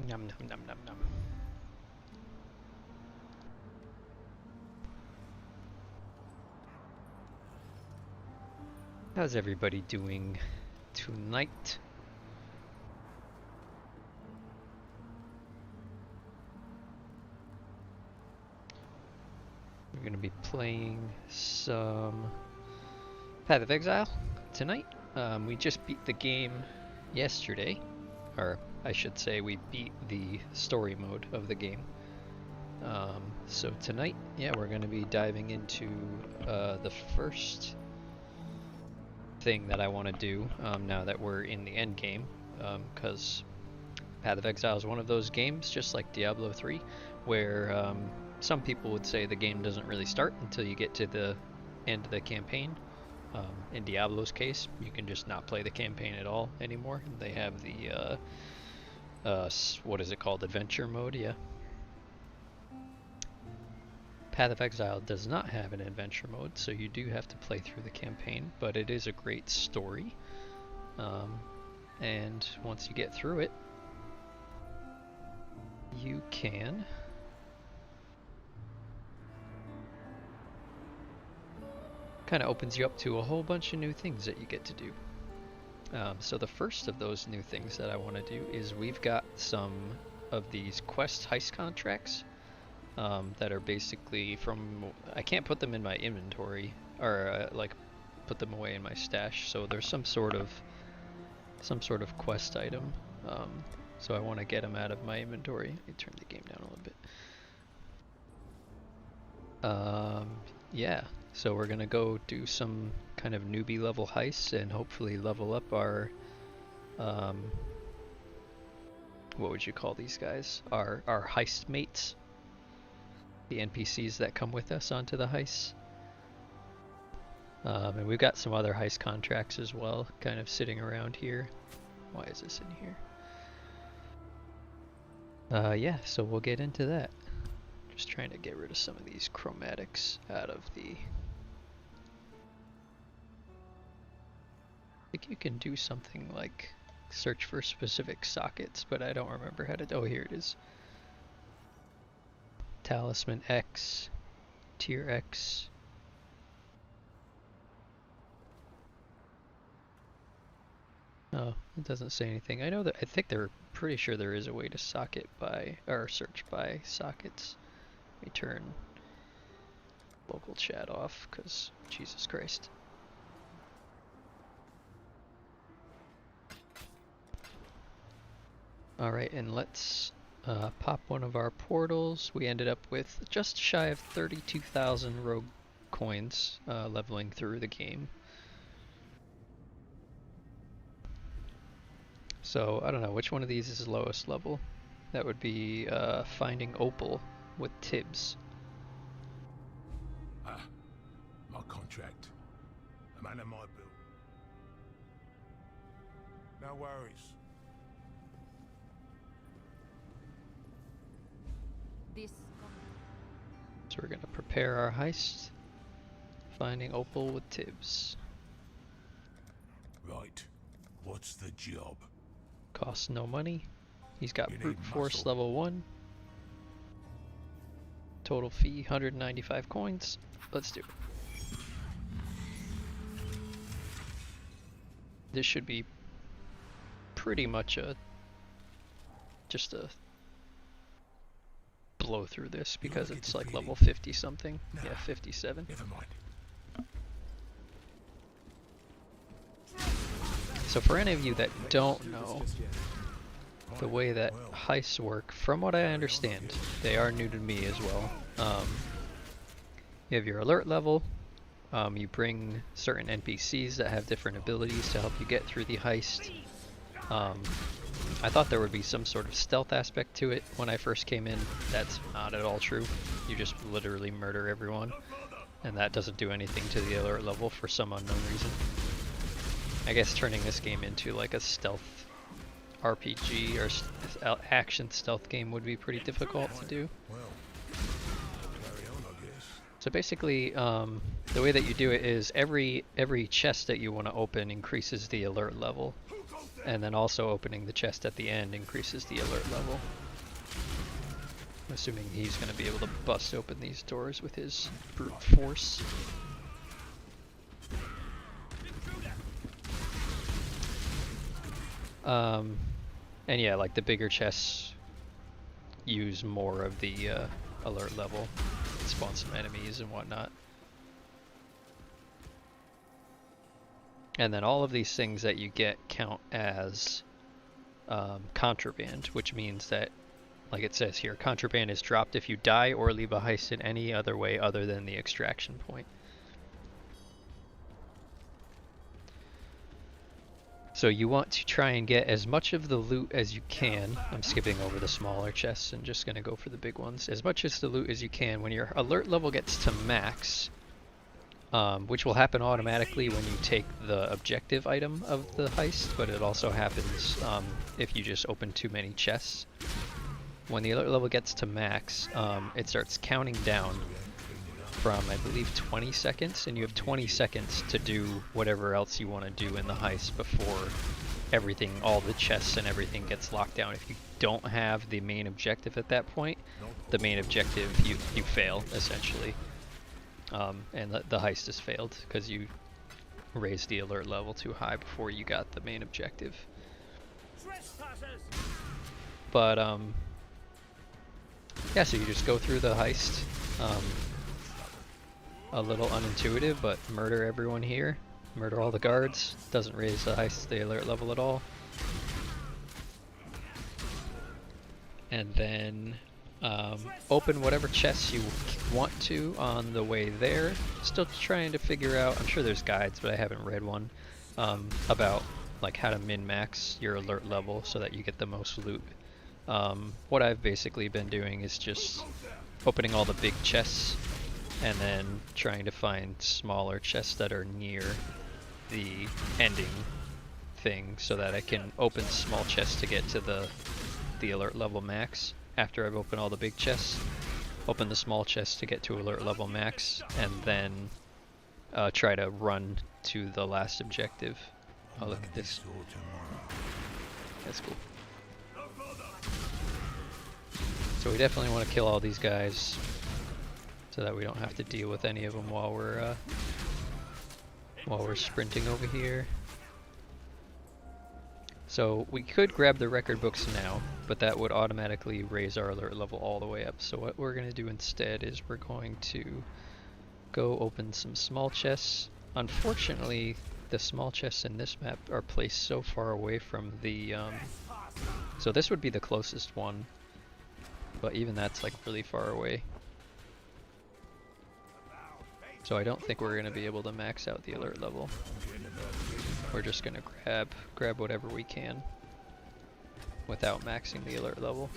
Num num num num num. How's everybody doing tonight? We're going to be playing some Path of Exile tonight. We just beat the game yesterday, or I should say we beat the story mode of the game. So tonight, yeah, we're going to be diving into the first thing that I want to do now that we're in the end game, because Path of Exile is one of those games, just like Diablo 3, where some people would say the game doesn't really start until you get to the end of the campaign. In Diablo's case, you can just not play the campaign at all anymore. They have the what is it called? Adventure mode, yeah. Path of Exile does not have an adventure mode, so you do have to play through the campaign, but it is a great story. And once you get through it, you can kind of opens you up to a whole bunch of new things that you get to do. So the first of those new things that I want to do is we've got some of these quest heist contracts that are basically from, I can't put them in my inventory or like put them away in my stash, so there's some sort of quest item. So I want to get them out of my inventory. Let me turn the game down a little bit. Yeah, so we're gonna go do some kind of newbie level heists and hopefully level up our what would you call these guys? Our heist mates, the NPCs that come with us onto the heists. And we've got some other heist contracts as well, kind of sitting around here. Why is this in here? Yeah, so we'll get into that. Just trying to get rid of some of these chromatics out of the... I think you can do something like search for specific sockets, but I don't remember how to... Oh, here it is. Talisman X, Tier X. Oh, it doesn't say anything. I know that, I think they're pretty sure there is a way to socket by, or search by sockets. Let me turn local chat off, because Jesus Christ. Alright, and let's pop one of our portals. We ended up with just shy of 32,000 rogue coins leveling through the game. So, I don't know, which one of these is lowest level? That would be finding Opal with Tibbs. My contract. A man of my bill. No worries. So we're gonna prepare our heist. Finding Opal with Tibbs. Right. What's the job? Costs no money. He's got You brute need force muscle. level 1. Total fee 195 coins. Let's do it. This should be pretty much just a blow through this because it's like level 50 something. Nah, yeah, 57. Never mind. So for any of you that don't know the way that heists work, from what I understand, they are new to me as well. You have your alert level. You bring certain NPCs that have different abilities to help you get through the heist. I thought there would be some sort of stealth aspect to it when I first came in. That's not at all true. You just literally murder everyone, and that doesn't do anything to the alert level for some unknown reason. I guess turning this game into like a stealth RPG or action stealth game would be pretty difficult to do. So basically, the way that you do it is every chest that you want to open increases the alert level. And then also opening the chest at the end increases the alert level. I'm assuming he's going to be able to bust open these doors with his brute force. And yeah, like the bigger chests use more of the alert level, spawn some enemies and whatnot. And then all of these things that you get count as contraband, which means that, like it says here, contraband is dropped if you die or leave a heist in any other way other than the extraction point. So you want to try and get as much of the loot as you can. I'm skipping over the smaller chests and just going to go for the big ones. As much as the loot as you can. When your alert level gets to max, which will happen automatically when you take the objective item of the heist, but it also happens if you just open too many chests. When the alert level gets to max, it starts counting down from, I believe, 20 seconds, and you have 20 seconds to do whatever else you want to do in the heist before everything, all the chests and everything gets locked down. If you don't have the main objective at that point, the main objective, you fail, essentially. And the heist has failed, because you raised the alert level too high before you got the main objective. But, yeah, so you just go through the heist. A little unintuitive, but murder everyone here. Murder all the guards. Doesn't raise the heist, the alert level at all. And then open whatever chests you want to on the way there. Still trying to figure out, I'm sure there's guides, but I haven't read one, about like how to min-max your alert level so that you get the most loot. What I've basically been doing is just opening all the big chests and then trying to find smaller chests that are near the ending thing so that I can open small chests to get to the alert level max. After I've opened all the big chests, open the small chests to get to alert level max, and then try to run to the last objective. Oh, look at this. That's cool. So we definitely want to kill all these guys so that we don't have to deal with any of them while we're sprinting over here. So we could grab the record books now, but that would automatically raise our alert level all the way up. So what we're going to do instead is we're going to go open some small chests. Unfortunately, the small chests in this map are placed so far away from the... so this would be the closest one, but even that's like really far away. So I don't think we're going to be able to max out the alert level. We're just going to grab whatever we can without maxing the alert level.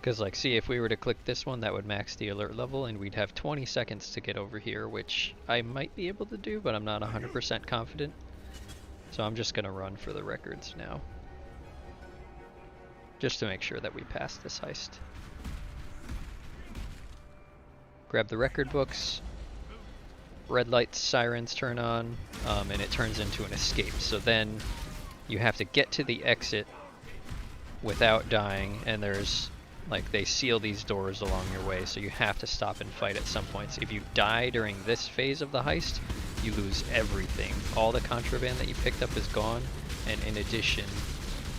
Because like, see, if we were to click this one, that would max the alert level and we'd have 20 seconds to get over here, which I might be able to do, but I'm not 100% confident. So I'm just going to run for the records now, just to make sure that we pass this heist. Grab the record books, red lights, sirens turn on, and it turns into an escape. So then you have to get to the exit without dying, and there's, like, they seal these doors along your way, so you have to stop and fight at some points. If you die during this phase of the heist, you lose everything. All the contraband that you picked up is gone, and in addition,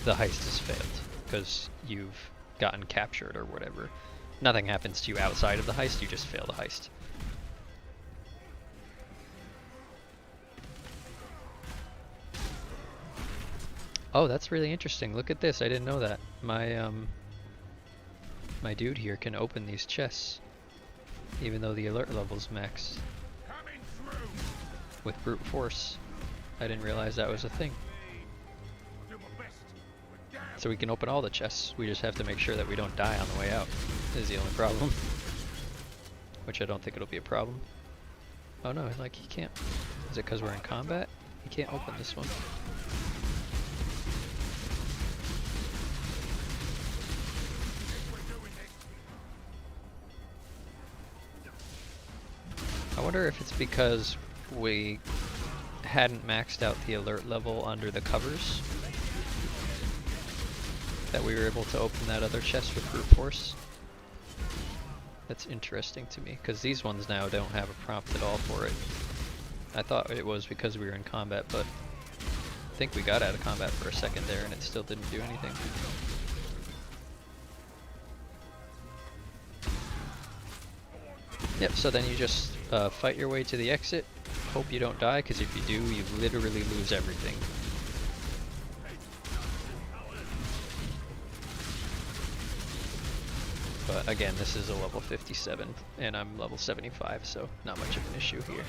the heist has failed, because you've gotten captured or whatever. Nothing happens to you outside of the heist, you just fail the heist. Oh, that's really interesting. Look at this, I didn't know that. My dude here can open these chests, even though the alert level's maxed. With brute force. I didn't realize that was a thing. So we can open all the chests, we just have to make sure that we don't die on the way out, is the only problem. Which I don't think it'll be a problem. Oh no, like he can't. Is it because we're in combat? He can't open this one. I wonder if it's because we hadn't maxed out the alert level under the covers, that we were able to open that other chest with brute force. That's interesting to me, because these ones now don't have a prompt at all for it. I thought it was because we were in combat, but I think we got out of combat for a second there and it still didn't do anything. Yep, so then you just fight your way to the exit, hope you don't die, because if you do, you literally lose everything. But again, this is a level 57, and I'm level 75, so not much of an issue here.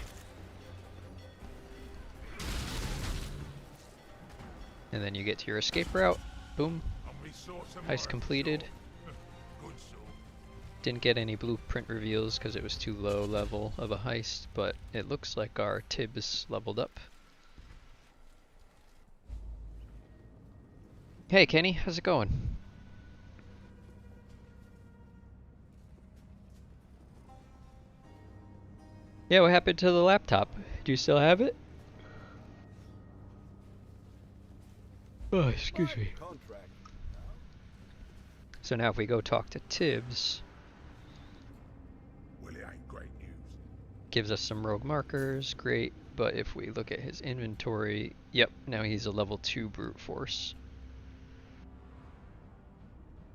And then you get to your escape route, boom, heist completed. Didn't get any blueprint reveals because it was too low level of a heist, but it looks like our Tibbs leveled up. Hey Kenny, how's it going? Yeah, what happened to the laptop? Do you still have it? Oh, excuse me. So now if we go talk to Tibbs, Well, it ain't great news. gives us some rogue markers, great, but if we look at his inventory, yep, now he's a level 2 brute force.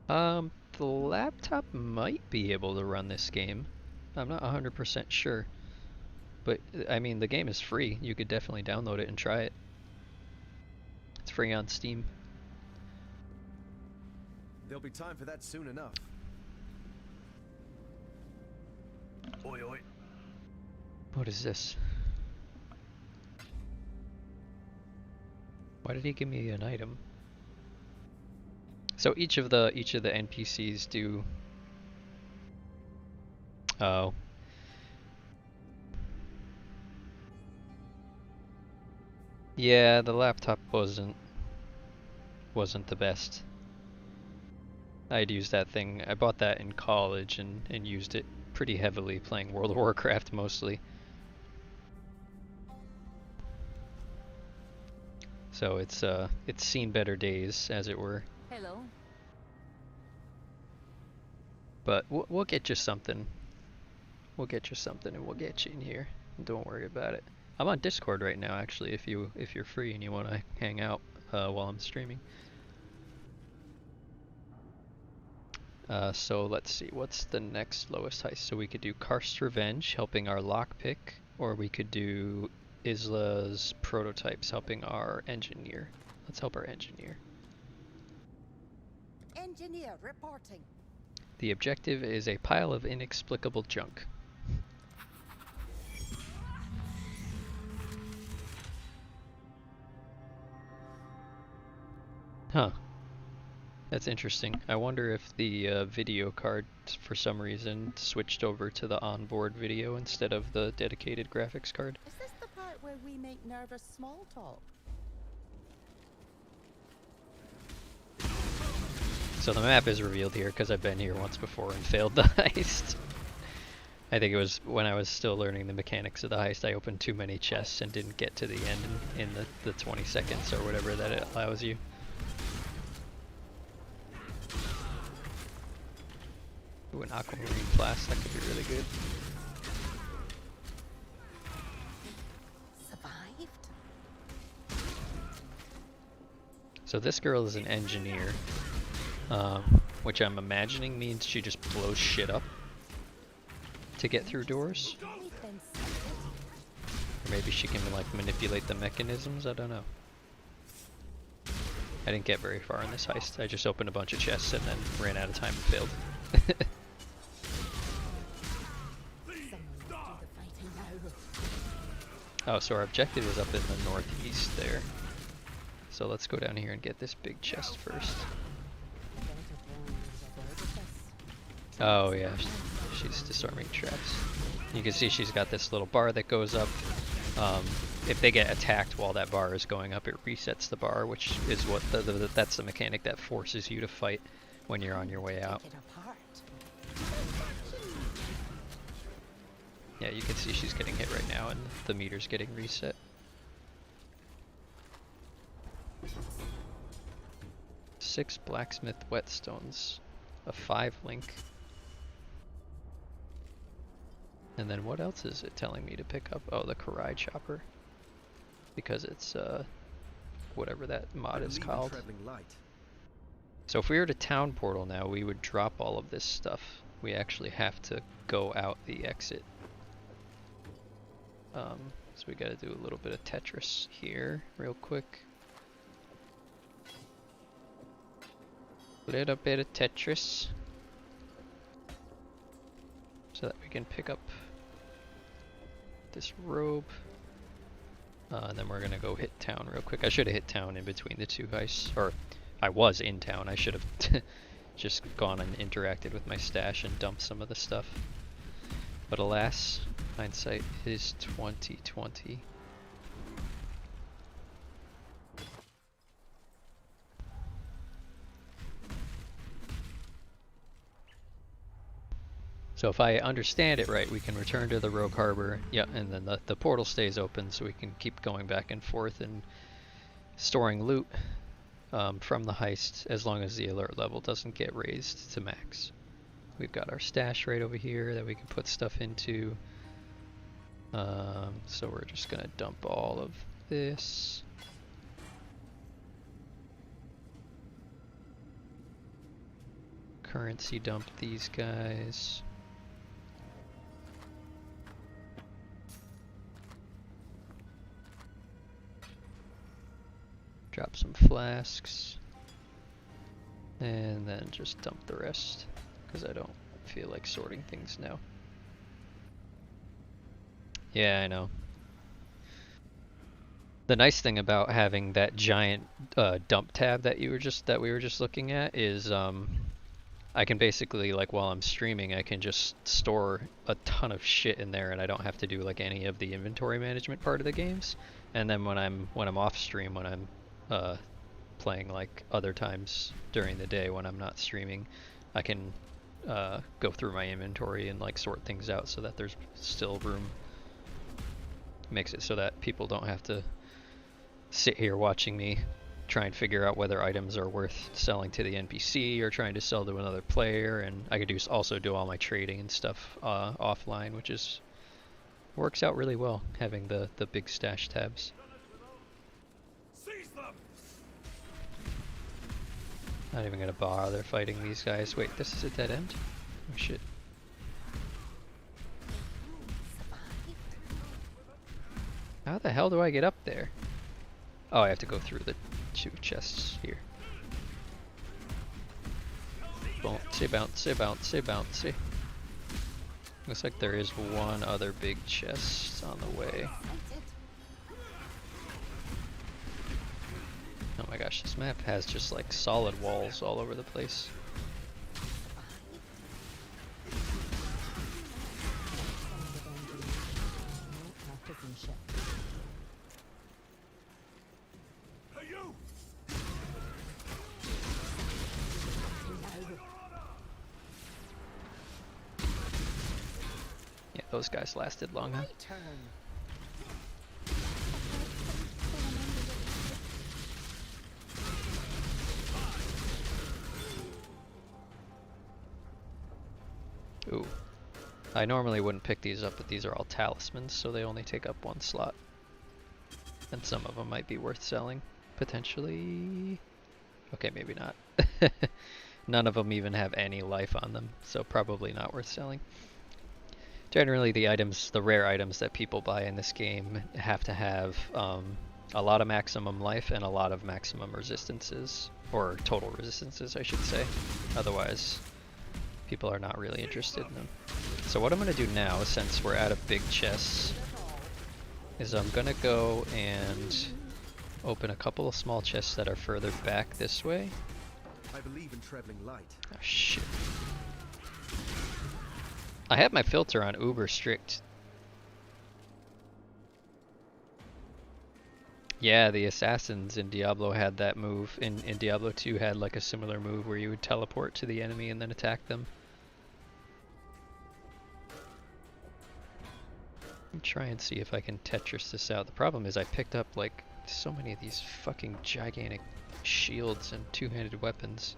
The laptop might be able to run this game. I'm not 100% sure. But, I mean, the game is free. You could definitely download it and try it. It's free on Steam. There'll be time for that soon enough. Oi, oi. What is this? Why did he give me an item? So each of the NPCs do... Oh. Yeah, the laptop wasn't the best. I'd used that thing. I bought that in college and used it pretty heavily playing World of Warcraft mostly. So it's seen better days, as it were. Hello. But we'll get you something. We'll get you something and we'll get you in here. Don't worry about it. I'm on Discord right now actually if you're free and you want to hang out while I'm streaming. So let's see, what's the next lowest heist? So we could do Karst's Revenge, helping our lockpick, or we could do Isla's Prototypes, helping our engineer. Let's help our engineer. Engineer reporting. The objective is a pile of inexplicable junk. Huh. That's interesting. I wonder if the video card, for some reason, switched over to the onboard video instead of the dedicated graphics card. Is this the part where we make nervous small talk? So the map is revealed here because I've been here once before and failed the heist. I think it was when I was still learning the mechanics of the heist. I opened too many chests and didn't get to the end in the 20 seconds or whatever that it allows you. Ooh, an aquamarine flask, that could be really good. Survived? So this girl is an engineer, which I'm imagining means she just blows shit up to get through doors. We've been sighted. Or maybe she can like manipulate the mechanisms, I don't know. I didn't get very far in this heist. I just opened a bunch of chests and then ran out of time and failed. Someone do the fighting now. Oh, so our objective is up in the northeast there. So let's go down here and get this big chest first. Oh yeah, she's disarming traps. You can see she's got this little bar that goes up. If they get attacked while that bar is going up, it resets the bar, which is what that's the mechanic that forces you to fight when you're on your way out. Take it apart. Yeah, you can see she's getting hit right now and the meter's getting reset. 6 blacksmith whetstones, a 5 link. And then what else is it telling me to pick up? Oh, the Karai chopper. Because it's whatever that mod is called. So if we were to town portal now, we would drop all of this stuff. We actually have to go out the exit. So we gotta do a little bit of Tetris here, real quick. Little bit of Tetris. So that we can pick up this robe. And then we're gonna go hit town real quick. I should have hit town in between the two heists, or I was in town. I should have just gone and interacted with my stash and dumped some of the stuff. But alas, hindsight is 2020. So if I understand it right, we can return to the Rogue Harbor, yeah, and then the portal stays open so we can keep going back and forth and storing loot from the heist as long as the alert level doesn't get raised to max. We've got our stash right over here that we can put stuff into. So we're just gonna dump all of this. Currency dump these guys. Drop some flasks. And then just dump the rest, because I don't feel like sorting things now. Yeah, I know. The nice thing about having that giant dump tab that we were just looking at is I can basically, like, while I'm streaming, I can just store a ton of shit in there and I don't have to do like any of the inventory management part of the games. And then when I'm off stream, when I'm playing like other times during the day when I'm not streaming, I can go through my inventory and like sort things out so that there's still room. Makes it so that people don't have to sit here watching me try and figure out whether items are worth selling to the NPC or trying to sell to another player, and I could also do all my trading and stuff offline, which works out really well having the big stash tabs. Not even gonna bother fighting these guys. Wait, this is a dead end? Oh shit. How the hell do I get up there? Oh, I have to go through the 2 chests here. Bouncy, bouncy, bouncy, bouncy. Looks like there is one other big chest on the way. Oh my gosh, this map has just like solid walls all over the place. Yeah, those guys lasted long enough. Ooh. I normally wouldn't pick these up, but these are all talismans, so they only take up 1 slot. And some of them might be worth selling, potentially. Okay, maybe not. None of them even have any life on them, so probably not worth selling. Generally, the rare items that people buy in this game have to have a lot of maximum life and a lot of maximum resistances, or total resistances, I should say. Otherwise, people are not really interested in them. So what I'm going to do now, since we're out of big chests, is I'm going to go and open a couple of small chests that are further back this way. I believe in traveling light. Oh shit. I have my filter on uber strict. Yeah, the assassins in Diablo had that move. In Diablo 2 had like a similar move where you would teleport to the enemy and then attack them. Try and see if I can Tetris this out. The problem is I picked up like so many of these fucking gigantic shields and two-handed weapons.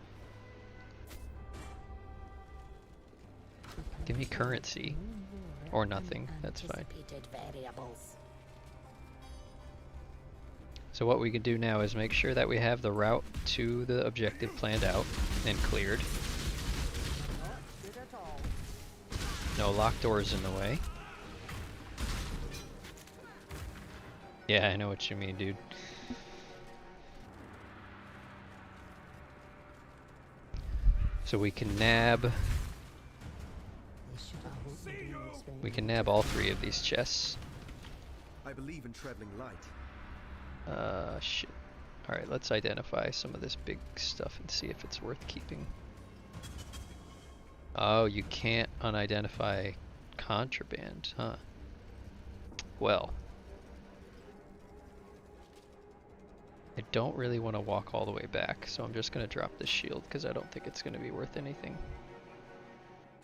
Give me currency. Or nothing, that's fine. Unanticipated variables. So what we can do now is make sure that we have the route to the objective planned out and cleared. Not good at all. No locked doors in the way. Yeah, I know what you mean, dude. So we can nab all three of these chests. I believe in traveling light. Shit. Alright, let's identify some of this big stuff and see if it's worth keeping. Oh, you can't unidentify contraband, huh? Well. I don't really want to walk all the way back, so I'm just going to drop this shield because I don't think it's going to be worth anything.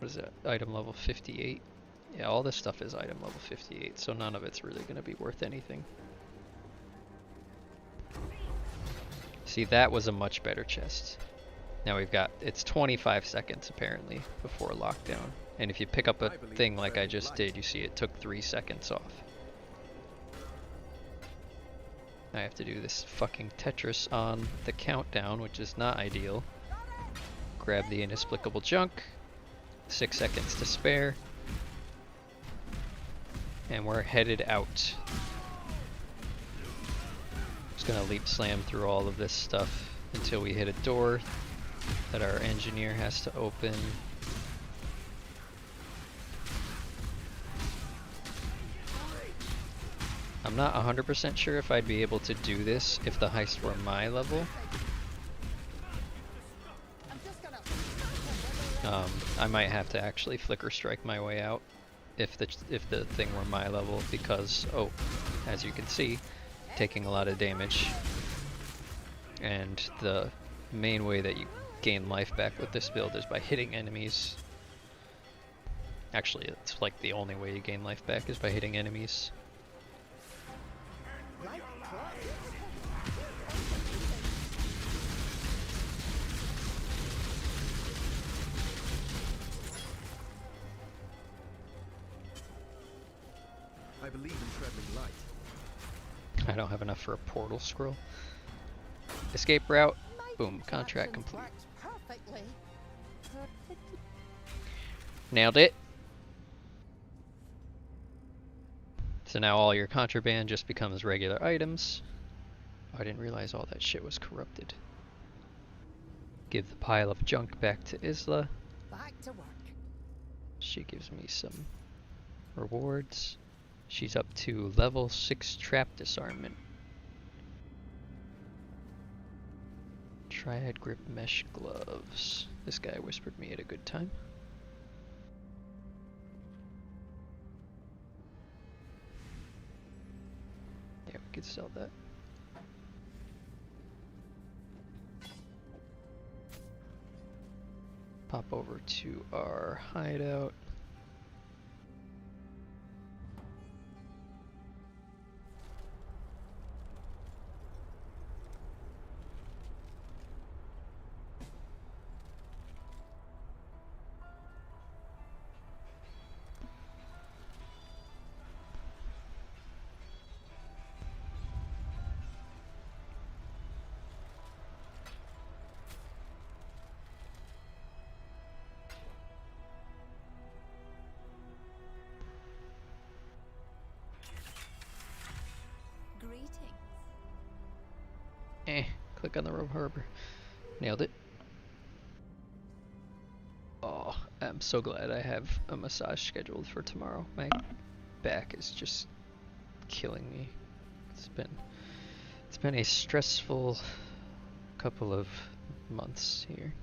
What is that? Item level 58? Yeah, all this stuff is item level 58, so none of it's really going to be worth anything. See, that was a much better chest. Now we've got, it's 25 seconds apparently before lockdown. And if you pick up a thing like I just did, you see it took 3 seconds off. I have to do this fucking Tetris on the countdown, which is not ideal. Grab the inexplicable junk. 6 seconds to spare. And we're headed out. Just gonna leap slam through all of this stuff until we hit a door that our engineer has to open. I'm not 100% sure if I'd be able to do this if the heist were my level. I might have to actually flicker strike my way out if the thing were my level because, oh, as you can see, taking a lot of damage. And the main way that you gain life back with this build is by hitting enemies. Actually, it's like the only way you gain life back is by hitting enemies. I believe in traveling light. I don't have enough for a portal scroll. Escape route. Boom. Contract complete. Perfectly. Nailed it. So now all your contraband just becomes regular items. Oh, I didn't realize all that shit was corrupted. Give the pile of junk back to Isla. Back to work. She gives me some rewards. She's up to level 6 trap disarmament. Triad grip mesh gloves. This guy whispered me at a good time. Yeah, we could sell that. Pop over to our hideout. Click on the room harbor. Nailed it. Oh, I'm so glad I have a massage scheduled for tomorrow. My back is just killing me. It's been a stressful couple of months here.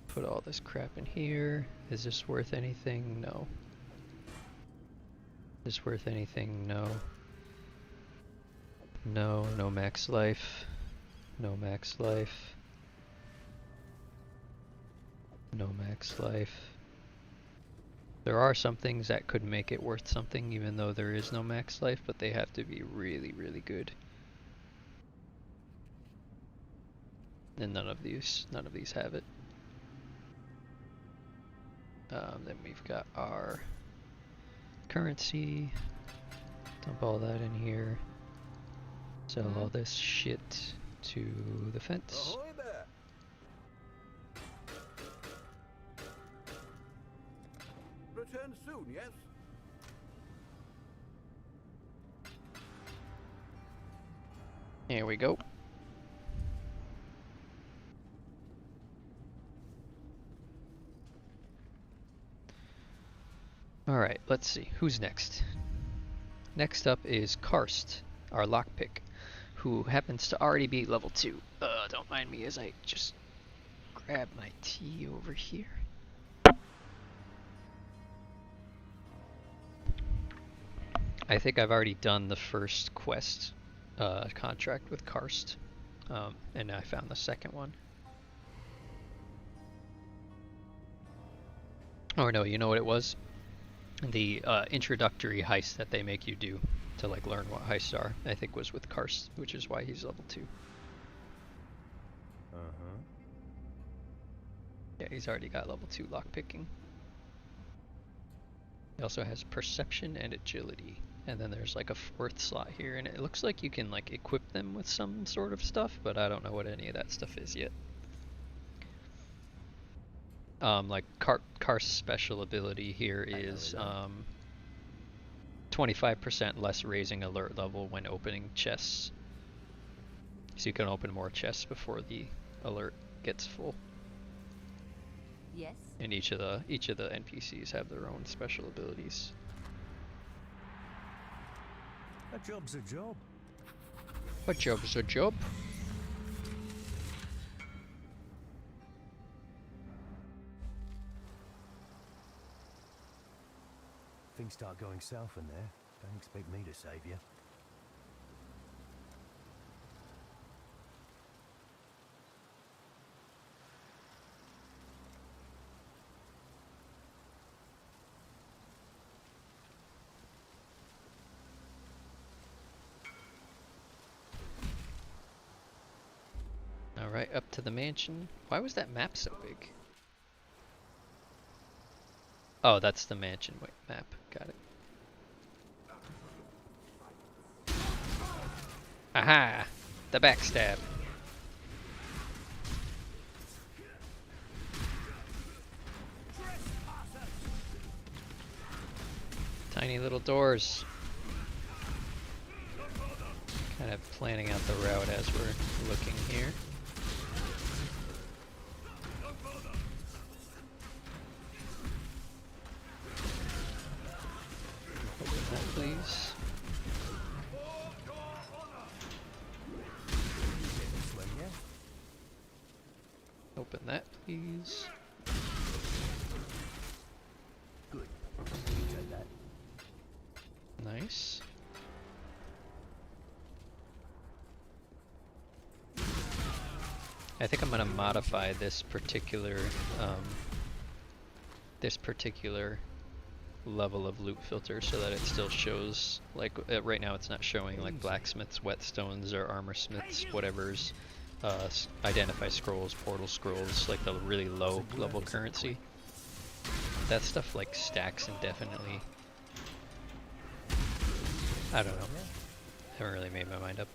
Put all this crap in here. Is this worth anything? No. Is this worth anything? No. No, no max life. No max life. No max life. There are some things that could make it worth something even though there is no max life, but they have to be really, really good. And none of these have it. Then we've got our currency. Dump all that in here. Sell all this shit to the fence. Ahoy there! Return soon, yes? Here we go. Alright, let's see. Who's next? Next up is Karst, our lockpick, who happens to already be level 2. Don't mind me as I just grab my tea over here. I think I've already done the first quest contract with Karst, and I found the second one. Oh no, you know what it was? The introductory heist that they make you do to like learn what heists are, I think was with Karst, which is why he's level 2. Yeah, he's already got level 2 lockpicking. He also has perception and agility. And then there's like a 4th slot here, and it looks like you can like equip them with some sort of stuff, but I don't know what any of that stuff is yet. Like Karst's special ability here is 25% less raising alert level when opening chests. So you can open more chests before the alert gets full. Yes. And each of the NPCs have their own special abilities. A job's a job. A job's a job. Things start going south in there. Don't expect me to save you. Alright, up to the mansion. Why was that map so big? Oh, that's the mansion map. Got it. Aha! The backstab. Tiny little doors. Kind of planning out the route as we're looking here. Open that, please. Open that, please. Good. Take that. Nice. I think I'm gonna modify this particular level of loot filter so that it still shows, like right now it's not showing like blacksmiths, whetstones, or armor smiths, whatever's identify scrolls, portal scrolls, like the really low level currency. That stuff like stacks indefinitely. I don't know. Haven't really made my mind up.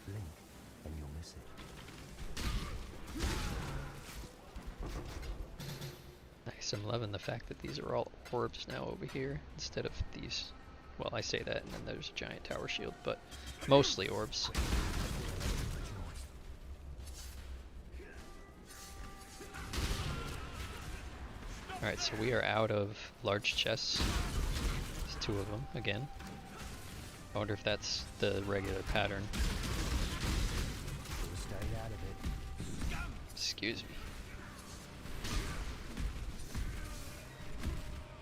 Blink and you'll miss it. Nice, I'm loving the fact that these are all orbs now over here instead of these. Well, I say that and then there's a giant tower shield, but mostly orbs. Alright, so we are out of large chests. There's 2 of them again. I wonder if that's the regular pattern. Stay out of it. Excuse me.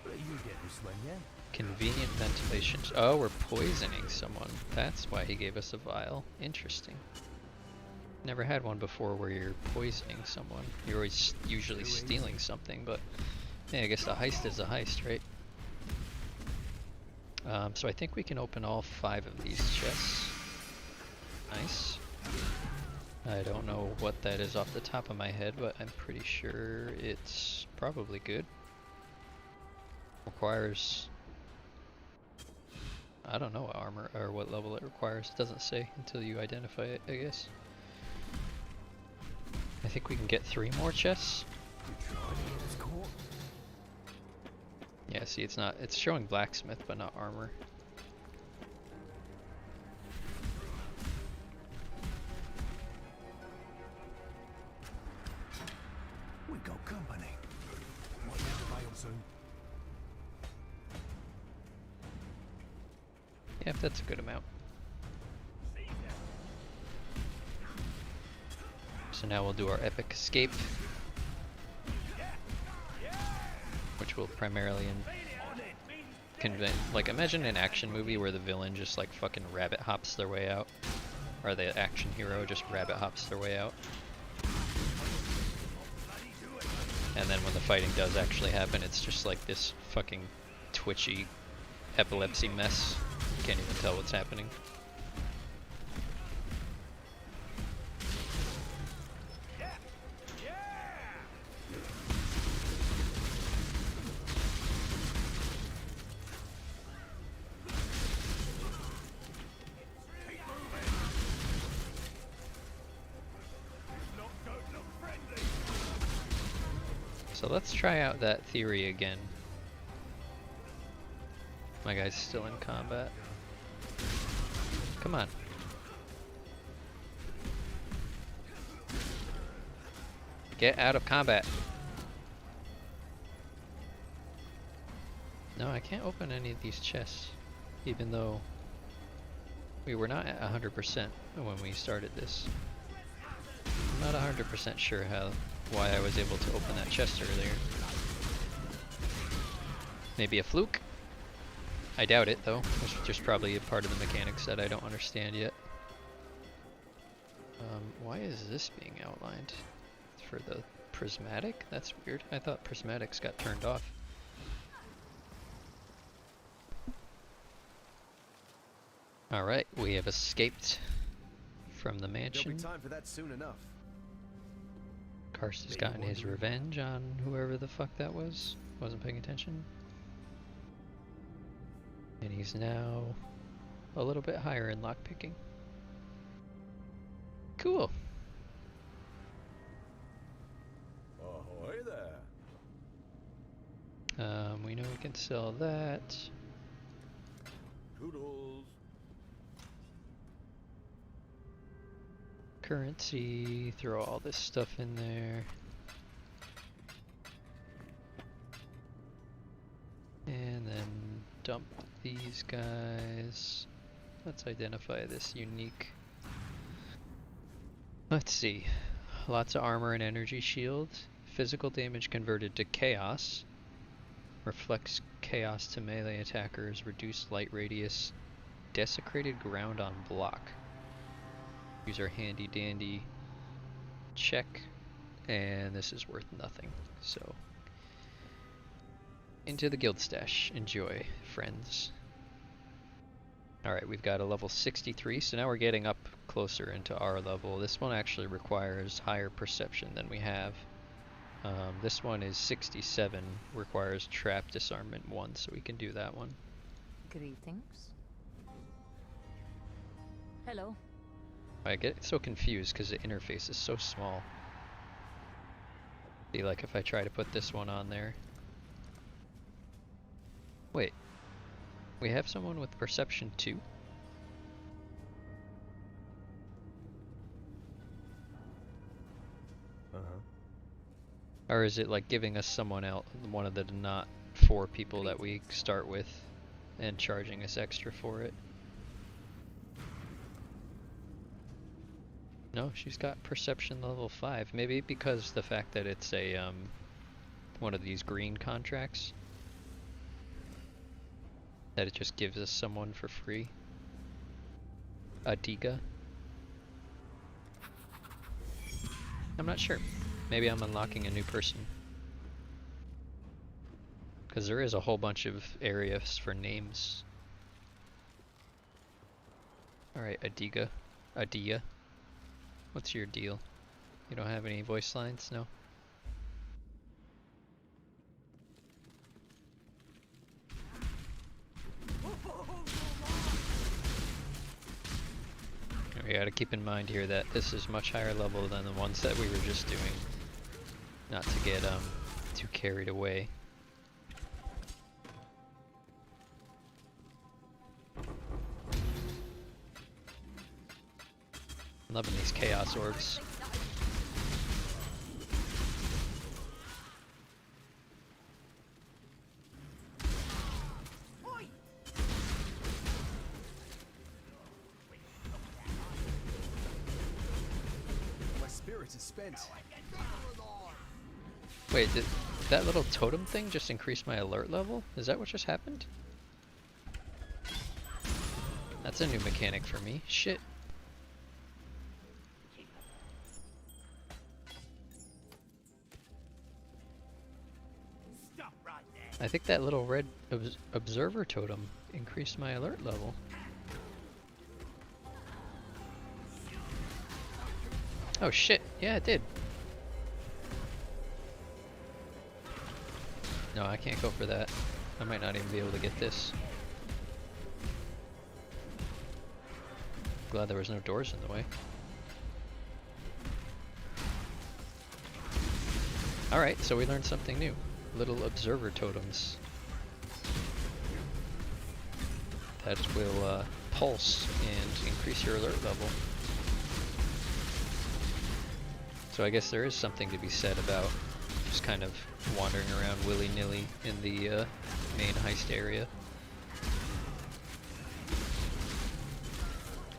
You get this one, yeah? Convenient ventilation. Oh, we're poisoning someone. That's why he gave us a vial. Interesting. Never had one before where you're poisoning someone. You're always usually stealing something, but Yeah, I guess the heist is a heist, right? So I think we can open all 5 of these chests. Nice. I don't know what that is off the top of my head, but I'm pretty sure it's probably good. Requires... I don't know what armor or what level it requires. It doesn't say until you identify it, I guess. I think we can get 3 more chests. Yeah, see, it's showing blacksmith, but not armor. We got company. Might get the mail soon. Yeah, that's a good amount. So now we'll do our epic escape, which will primarily like, imagine an action movie where the villain just like fucking rabbit hops their way out, or the action hero just rabbit hops their way out. And then when the fighting does actually happen, it's just like this fucking twitchy epilepsy mess. You can't even tell what's happening. So let's try out that theory again. My guy's still in combat. Come on. Get out of combat. No, I can't open any of these chests, even though we were not at 100% when we started this. I'm not 100% sure why I was able to open that chest earlier. Maybe a fluke? I doubt it, though. It's just probably a part of the mechanics that I don't understand yet. Why is this being outlined? For the prismatic? That's weird. I thought prismatics got turned off. Alright, we have escaped from the mansion. There'll be time for that soon enough. Karst has gotten his revenge on whoever the fuck that was. Wasn't paying attention. And he's now a little bit higher in lockpicking. Cool. Ahoy there. We know we can sell that. Toodles. Currency, throw all this stuff in there. And then dump these guys. Let's identify this unique. Let's see. Lots of armor and energy shield. Physical damage converted to chaos. Reflects chaos to melee attackers. Reduced light radius. Desecrated ground on block. These are handy dandy. Check. And this is worth nothing. So into the guild stash. Enjoy, friends. Alright, we've got a level 63, so now we're getting up closer into our level. This one actually requires higher perception than we have. This one is 67, requires trap disarmament 1, so we can do that one. Greetings. Hello. I get so confused because the interface is so small. See, like if I try to put this one on there. Wait. We have someone with perception 2? Or is it like giving us someone else, one of the not 4 people that we start with, and charging us extra for it? No, she's got perception level 5. Maybe because the fact that it's a one of these green contracts, that it just gives us someone for free. Adiga. I'm not sure. Maybe I'm unlocking a new person. Because there is a whole bunch of areas for names. Alright, Adia. What's your deal? You don't have any voice lines? No? We gotta keep in mind here that this is much higher level than the ones that we were just doing. Not to get too carried away. I'm loving these chaos orbs. My spirit is spent. Wait, did that little totem thing just increase my alert level? Is that what just happened? That's a new mechanic for me. Shit. I think that little red observer totem increased my alert level. Oh shit, yeah it did. No, I can't go for that. I might not even be able to get this. Glad there was no doors in the way. Alright, so we learned something new. Little observer totems that will pulse and increase your alert level. So I guess there is something to be said about just kind of wandering around willy-nilly in the main heist area.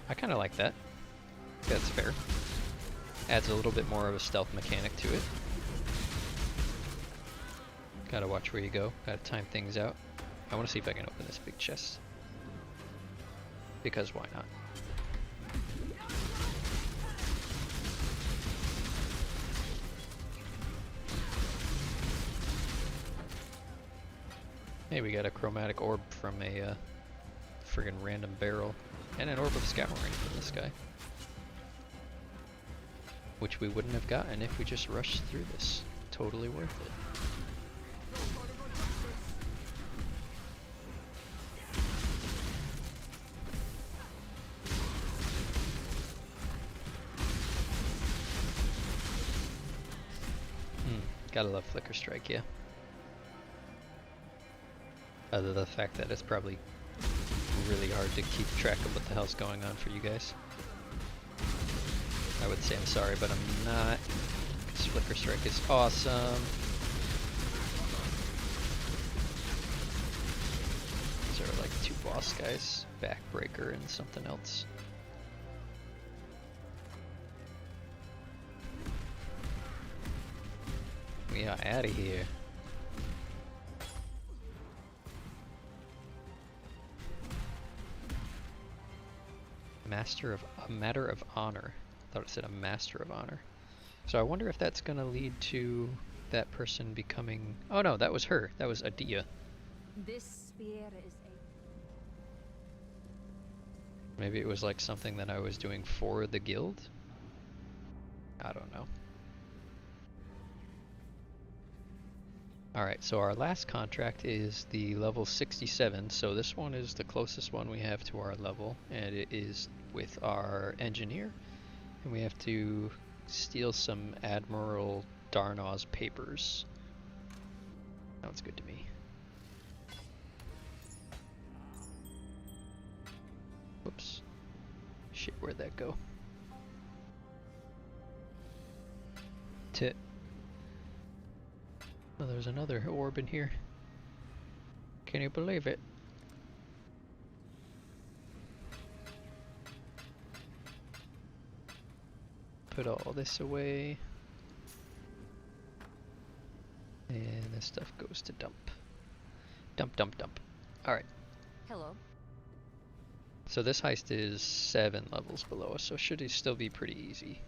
I kind of like that. That's fair. Adds a little bit more of a stealth mechanic to it. Gotta watch where you go. Gotta time things out. I want to see if I can open this big chest. Because why not? Hey, we got a chromatic orb from a friggin' random barrel. And an orb of scouring from this guy. Which we wouldn't have gotten if we just rushed through this. Totally worth it. Gotta love Flicker Strike, yeah. Other than the fact that it's probably really hard to keep track of what the hell's going on for you guys. I would say I'm sorry, but I'm not. Because Flicker Strike is awesome. These are like two boss guys. Backbreaker and something else. We are out of here. A matter of honor. I thought it said a master of honor. So I wonder if that's gonna lead to that person becoming. Oh no, that was her. That was Adia. This spear is Maybe it was like something that I was doing for the guild. I don't know. Alright, so our last contract is the level 67, so this one is the closest one we have to our level, and it is with our engineer, and we have to steal some Admiral Darnaw's papers. Sounds good to me. Whoops. Shit, where'd that go? Tit. Oh, there's another orb in here. Can you believe it? Put all this away. And this stuff goes to dump. Dump, dump, dump. Alright. hello. So this heist is 7 levels below us, so should it still be pretty easy.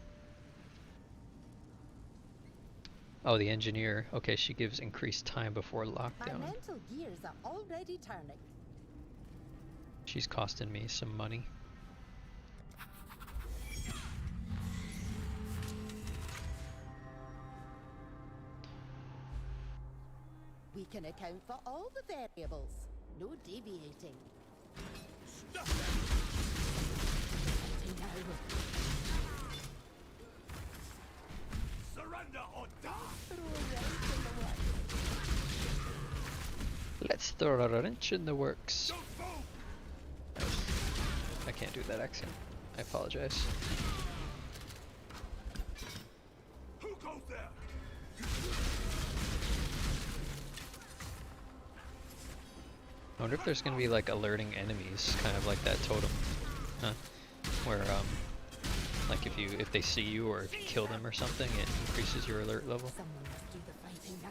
Oh, the engineer. Okay, she gives increased time before My lockdown. mental gears are already turning. She's costing me some money. We can account for all the variables. No deviating. Surrender or die! Let's throw a wrench in the works. Don't move! I can't do that accent. I apologize. Who goes there? I wonder if there's gonna be like alerting enemies, kind of like that totem, huh? Where like if they see you or if you kill them or something, it increases your alert level. Someone must do the fighting now.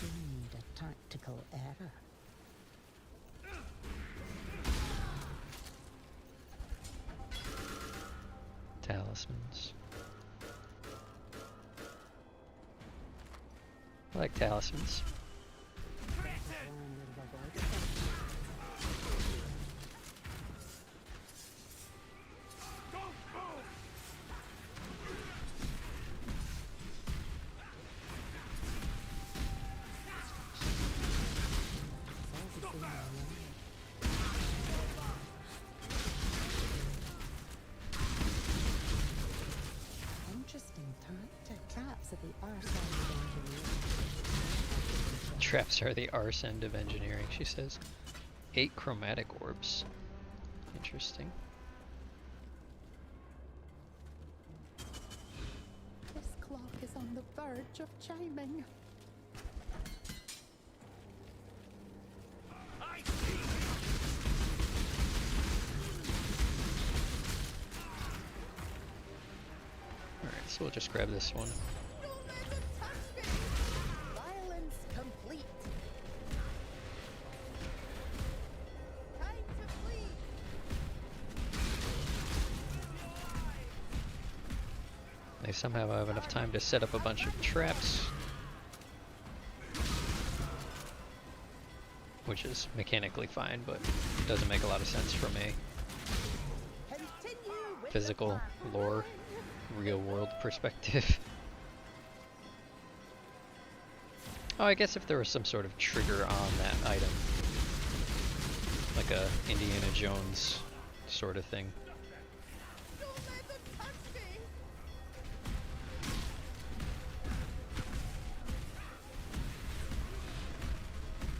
Need a tactical error. Talismans. I like talismans. Interesting tactic. Traps at the arse end of engineering. Traps are the arse end of engineering, she says. 8 chromatic orbs. Interesting. This clock is on the verge of chiming. Alright, so we'll just grab this one. Violence complete. Time to flee. They somehow have enough time to set up a bunch of traps. Which is mechanically fine, but doesn't make a lot of sense from a Continue with physical the lore, real world perspective. Oh, I guess if there was some sort of trigger on that item, like a Indiana Jones sort of thing. Don't let them touch me.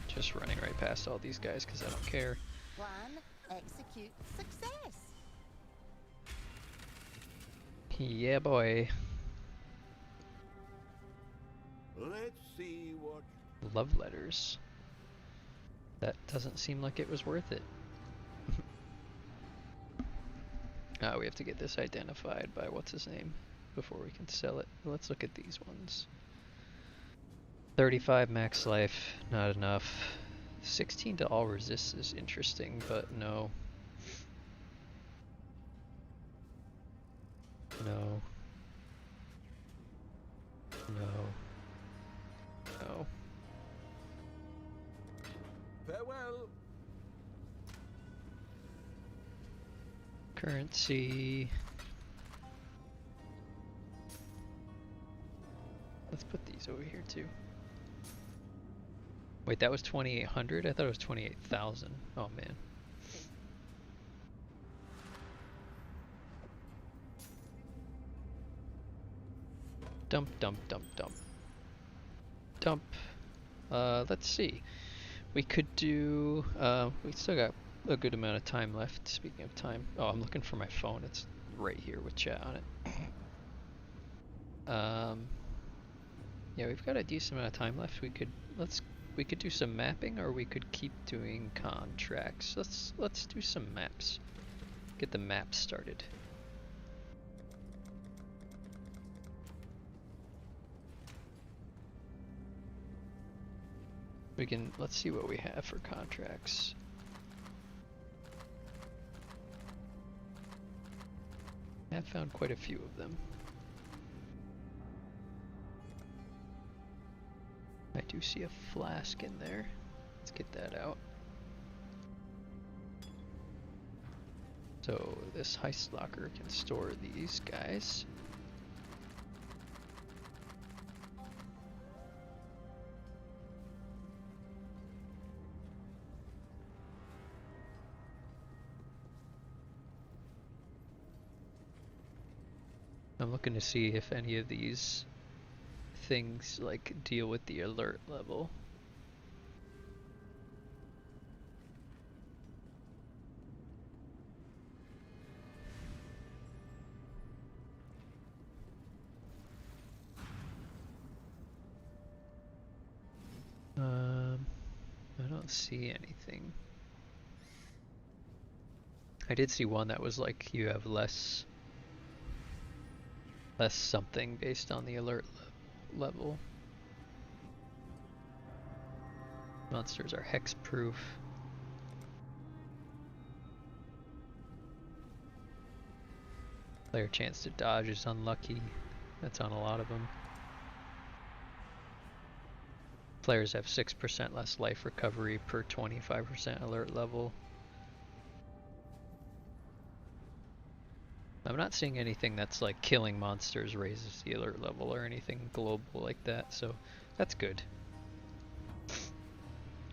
Just running right past all these guys because I don't care. Plan, execute, success. Yeah, boy. Let's see what... Love letters. That doesn't seem like it was worth it. Ah, we have to get this identified by what's his name before we can sell it. Let's look at these ones. 35 max life, not enough. 16 to all resists is interesting, but no. No. No. No. Farewell! Currency. Let's put these over here too. Wait, that was 2,800? I thought it was 28,000. Oh man. Dump, dump, dump, dump. Dump. Let's see. We could do, we still got a good amount of time left. Speaking of time. Oh, I'm looking for my phone. It's right here with chat on it. Yeah, we've got a decent amount of time left. We could do some mapping, or we could keep doing contracts. Let's do some maps. Get the maps started. let's see what we have for contracts. I've found quite a few of them. I do see a flask in there. Let's get that out. So this heist locker can store these guys. I'm looking to see if any of these things like deal with the alert level. I don't see anything. I did see one that was like you have less something based on the alert level. Monsters are hex proof. Player chance to dodge is unlucky. That's on a lot of them. Players have 6% less life recovery per 25% alert level. I'm not seeing anything that's like killing monsters raises the alert level or anything global like that, so that's good.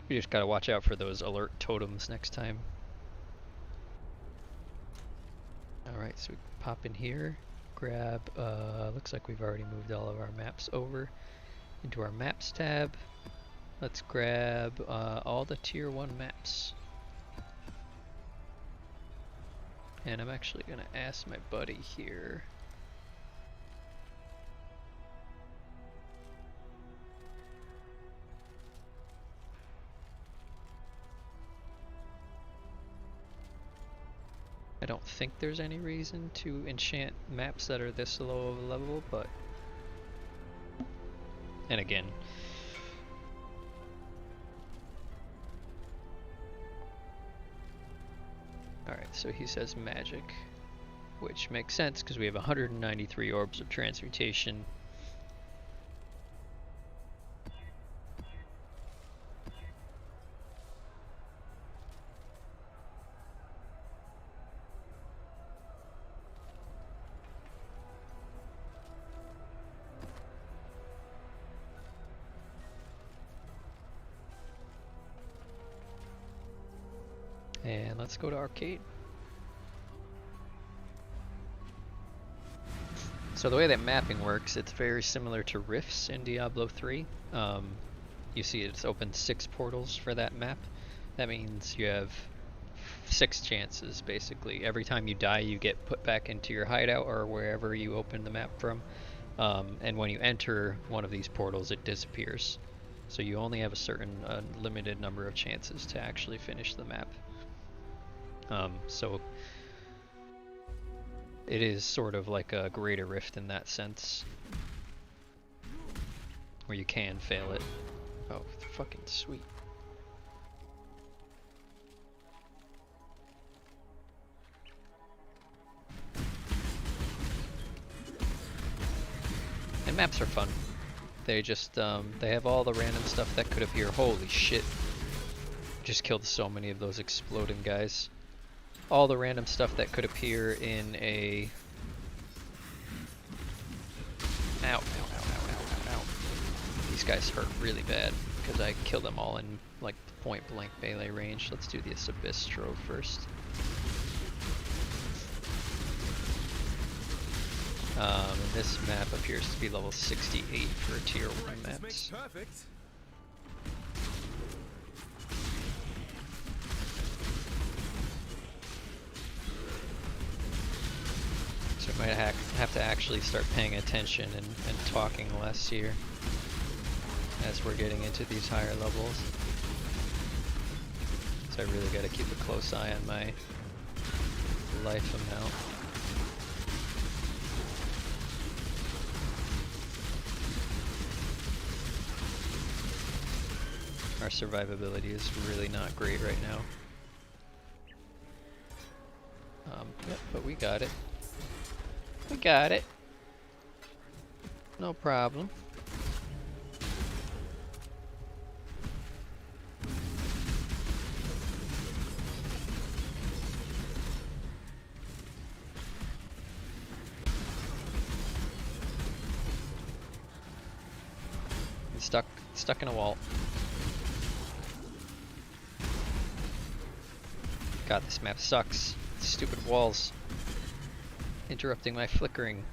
We just gotta watch out for those alert totems next time. Alright, so we pop in here, grab, looks like we've already moved all of our maps over into our maps tab. Let's grab all the tier 1 maps. And I'm actually gonna ask my buddy here. I don't think there's any reason to enchant maps that are this low of a level, but... And again... Alright, so he says magic, which makes sense because we have 193 orbs of transmutation. And let's go to arcade. So the way that mapping works, it's very similar to Rifts in Diablo 3. You see it's opened 6 portals for that map. That means you have 6 chances basically. Every time you die you get put back into your hideout or wherever you open the map from. And when you enter one of these portals it disappears. So you only have a certain limited number of chances to actually finish the map. So it is sort of like a greater rift in that sense, where you can fail it. Oh, fucking sweet. And maps are fun. They just, they have all the random stuff that could appear. Holy shit. Just killed so many of those exploding guys. All the random stuff that could appear in a... Ow, ow, ow, ow, ow, ow, ow. These guys hurt really bad because I killed them all in like point blank melee range. Let's do this Abyss Trove first. And this map appears to be level 68 for tier 1 maps. So we might have to actually start paying attention and talking less here as we're getting into these higher levels. So I really got to keep a close eye on my life amount. Our survivability is really not great right now. Yep, but we got it. We got it. No problem. He's stuck in a wall. God, this map sucks. Stupid walls. Interrupting my flickering.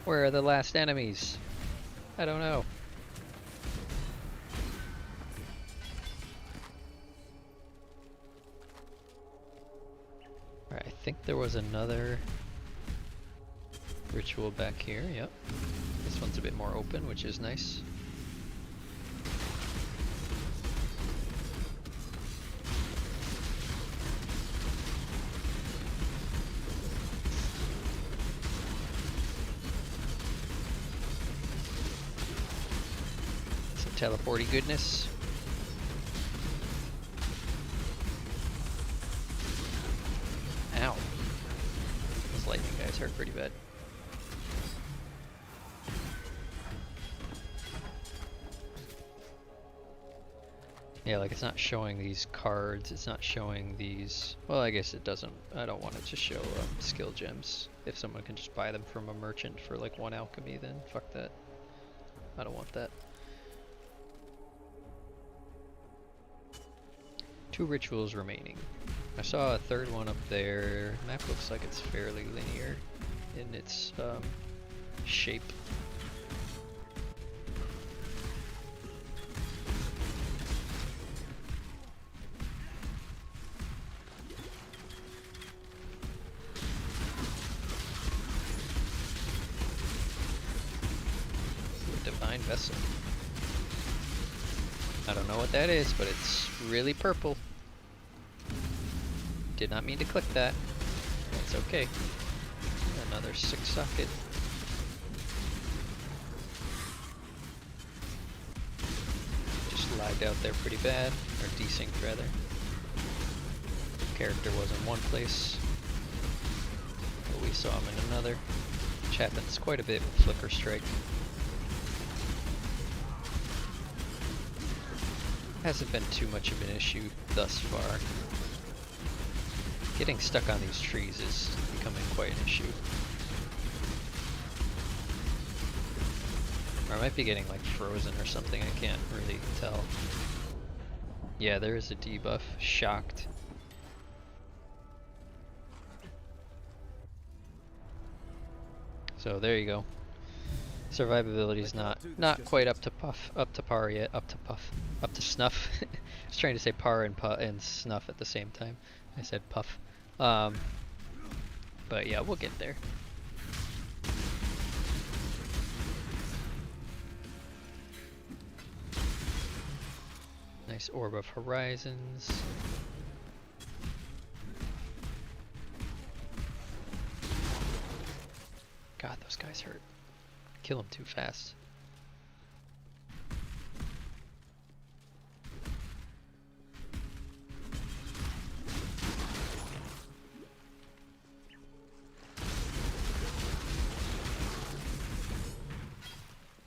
Where are the last enemies? I don't know. Alright, I think there was another ritual back here, yep. This one's a bit more open, which is nice. Teleporty goodness. Ow. Those lightning guys hurt pretty bad. Yeah, like it's not showing these cards, it's not showing these... Well, I guess it doesn't. I don't want it to show skill gems. If someone can just buy them from a merchant for like 1 alchemy, then fuck that. I don't want that. 2 rituals remaining. I saw a third one up there. Map looks like it's fairly linear in its shape. Divine Vessel. I don't know what that is, but it's really purple. Did not mean to click that. That's okay. Another 6 socket. Just lagged out there pretty bad, or desynced rather. Character was in one place, but we saw him in another. Which happens quite a bit with Flicker Strike. Hasn't been too much of an issue thus far. Getting stuck on these trees is becoming quite an issue. Or I might be getting like frozen or something, I can't really tell. Yeah, there is a debuff. Shocked. So there you go. Survivability is not quite up to par yet. Up to snuff. I was trying to say par and snuff at the same time. I said puff. But yeah, we'll get there. Nice Orb of Horizons. God, those guys hurt. Kill them too fast.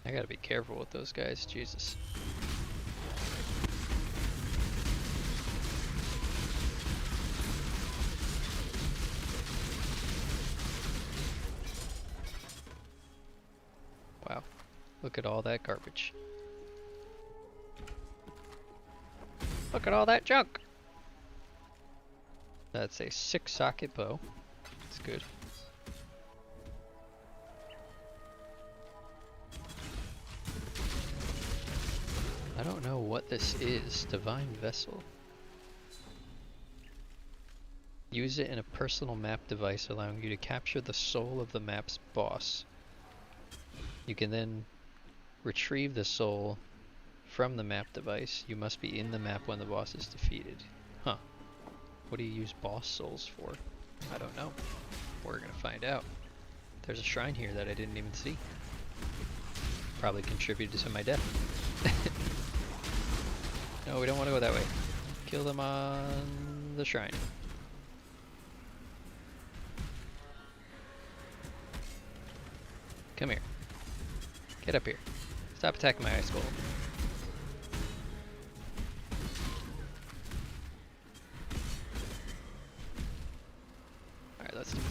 I gotta be careful with those guys, Jesus. Wow, look at all that garbage. Look at all that junk! That's a 6 socket bow. That's good. I don't know what this is. Divine Vessel. Use it in a personal map device allowing you to capture the soul of the map's boss. You can then retrieve the soul from the map device. You must be in the map when the boss is defeated. Huh. What do you use boss souls for? I don't know. We're gonna find out. There's a shrine here that I didn't even see. Probably contributed to my death. No, we don't want to go that way. Kill them on the shrine. Come here. Get up here. Stop attacking my ice golem. Alright, let's do it.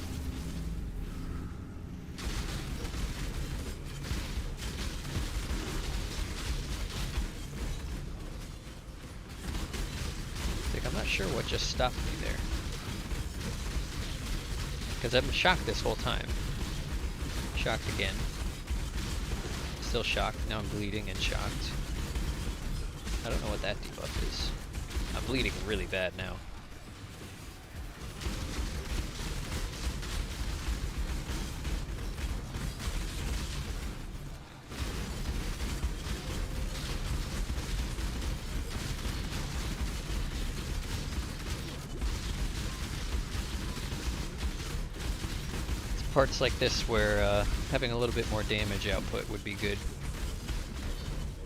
I'm not sure what just stopped me there. Because I've been shocked this whole time. Shocked again. Still shocked. Now I'm bleeding and shocked. I don't know what that debuff is. I'm bleeding really bad now. Parts like this where having a little bit more damage output would be good.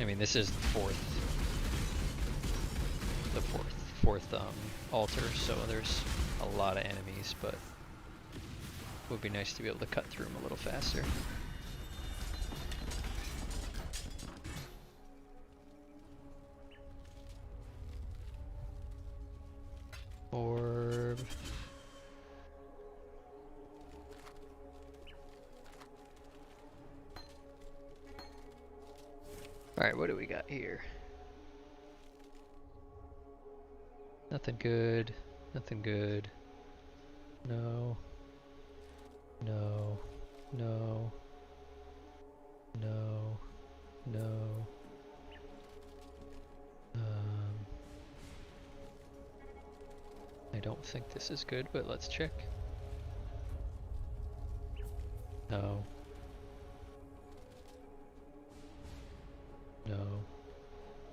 I mean, this is the fourth altar, so there's a lot of enemies, but it would be nice to be able to cut through them a little faster. Orb. Alright, what do we got here? Nothing good. Nothing good. No. No. No. No. No. I don't think this is good, but let's check. No. No.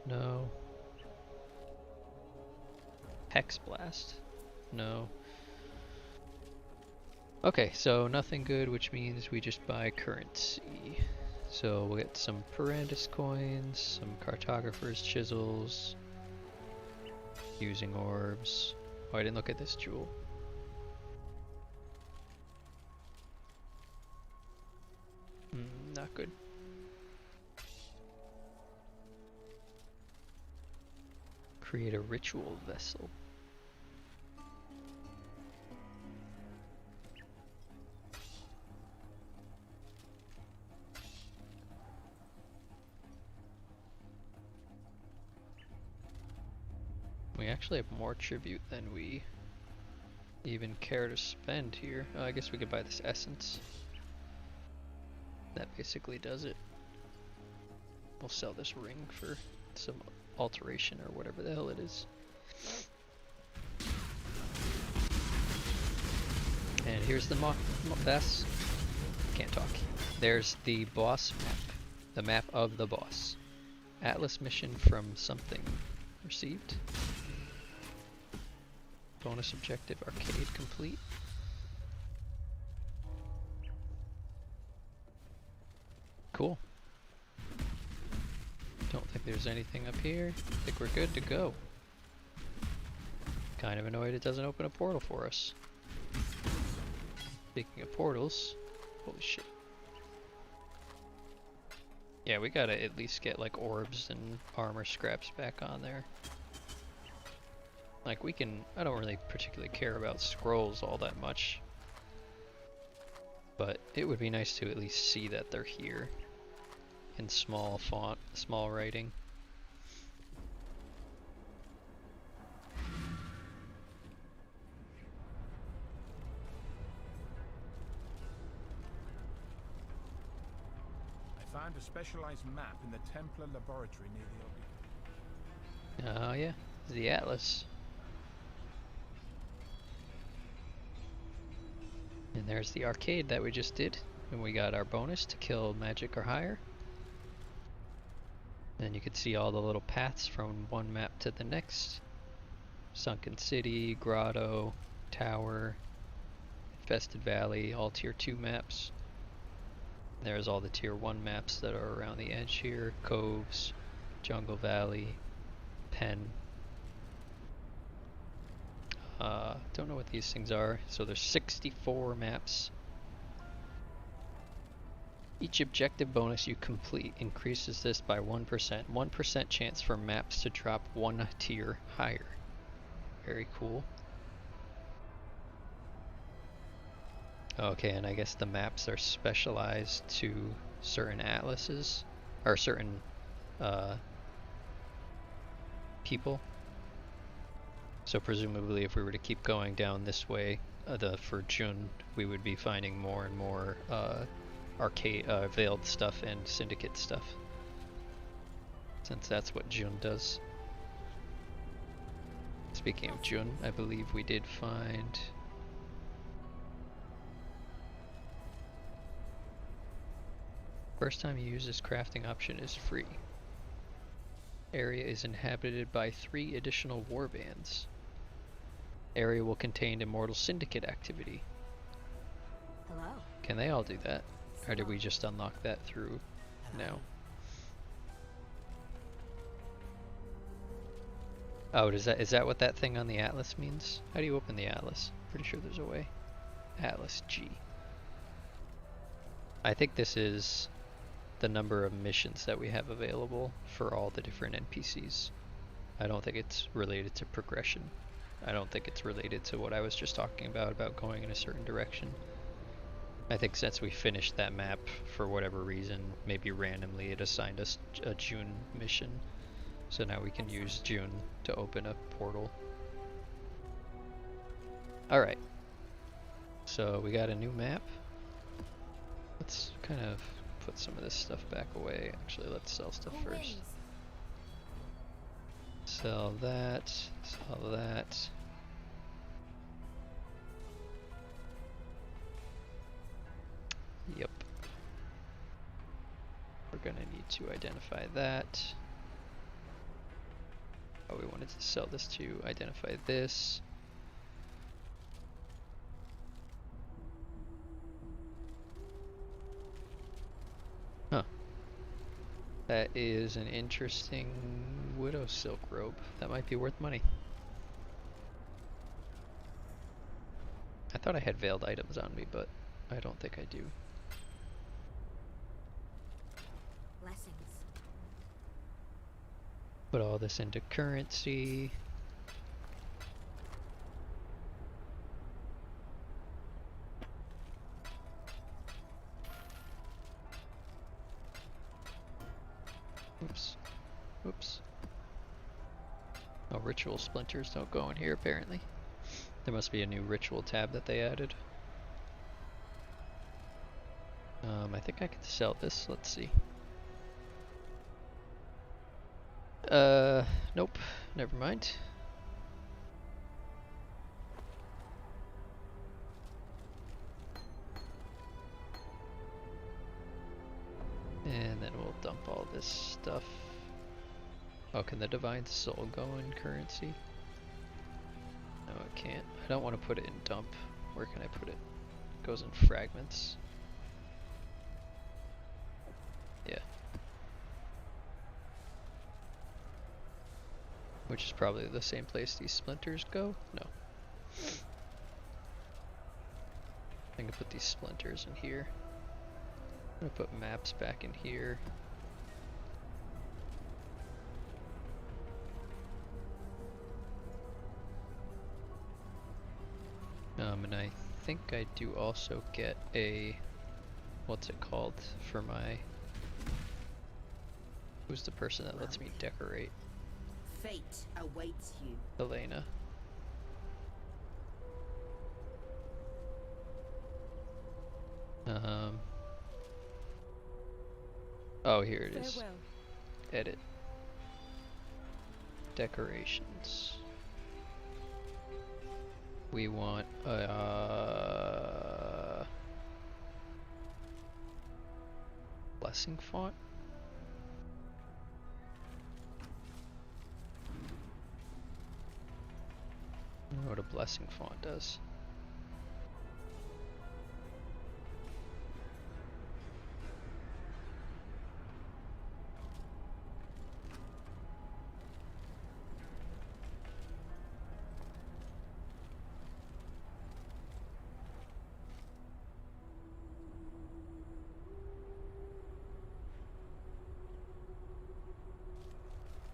No. Hex Blast. No. Okay, so nothing good, which means we just buy currency. So we'll get some Perandus coins, some Cartographer's chisels, using orbs. Oh, I didn't look at this jewel. Not good. Create a ritual vessel. We actually have more tribute than we even care to spend here. Oh, I guess we could buy this essence. That basically does it. We'll sell this ring for some alteration or whatever the hell it is. And here's the can't talk. There's the boss map. The map of the boss. Atlas mission from something received. Bonus objective arcade complete. Cool. Don't think there's anything up here. I think we're good to go. Kind of annoyed it doesn't open a portal for us. Speaking of portals, holy shit. Yeah, we gotta at least get like orbs and armor scraps back on there. Like we can, I don't really particularly care about scrolls all that much. But it would be nice to at least see that they're here. In small font, small writing. I found a specialized map in the Templar laboratory near the Oh yeah, the Atlas. And there's the arcade that we just did. And we got our bonus to kill magic or higher. Then you can see all the little paths from one map to the next. Sunken City, Grotto, Tower, Infested Valley, all tier 2 maps. There's all the tier 1 maps that are around the edge here. Coves, Jungle Valley, pen. Don't know what these things are. So there's 64 maps. Each objective bonus you complete increases this by 1%. 1% chance for maps to drop 1 tier higher. Very cool. Okay, and I guess the maps are specialized to certain atlases, or certain people. So presumably if we were to keep going down this way, for June, we would be finding more and more arcade, veiled stuff and syndicate stuff. Since that's what June does. Speaking of June, I believe we did find... First time you use this crafting option is free. Area is inhabited by 3 additional warbands. Area will contain Immortal Syndicate activity. Hello. Can they all do that? Or did we just unlock that through now? Oh, is that what that thing on the atlas means? How do you open the atlas? Pretty sure there's a way. Atlas G. I think this is the number of missions that we have available for all the different NPCs. I don't think it's related to progression. I don't think it's related to what I was just talking about going in a certain direction. I think since we finished that map, for whatever reason, maybe randomly it assigned us a June mission. So now we can use June to open a portal. Alright. So we got a new map. Let's kind of put some of this stuff back away. Actually, let's sell stuff first. Sell that. Sell that. Yep. We're gonna need to identify that. Oh, we wanted to sell this to identify this. Huh. That is an interesting widow silk robe. That might be worth money. I thought I had veiled items on me, but I don't think I do. Blessings. Put all this into currency. Oops. Oops. Oh, ritual splinters don't go in here apparently. There must be a new ritual tab that they added. I think I can sell this. Let's see. Nope. Never mind. And then we'll dump all this stuff. Oh, can the Divine Soul go in currency? No, it can't. I don't want to put it in dump. Where can I put it? It goes in fragments. Yeah. Which is probably the same place these splinters go? No. I'm gonna put these splinters in here. I'm gonna put maps back in here. And I think I do also get a, what's it called for my, who's the person that lets me decorate? Fate awaits you. Elena. Oh, here it is. Farewell. Edit. Decorations. We want blessing font. I don't know what a blessing font does.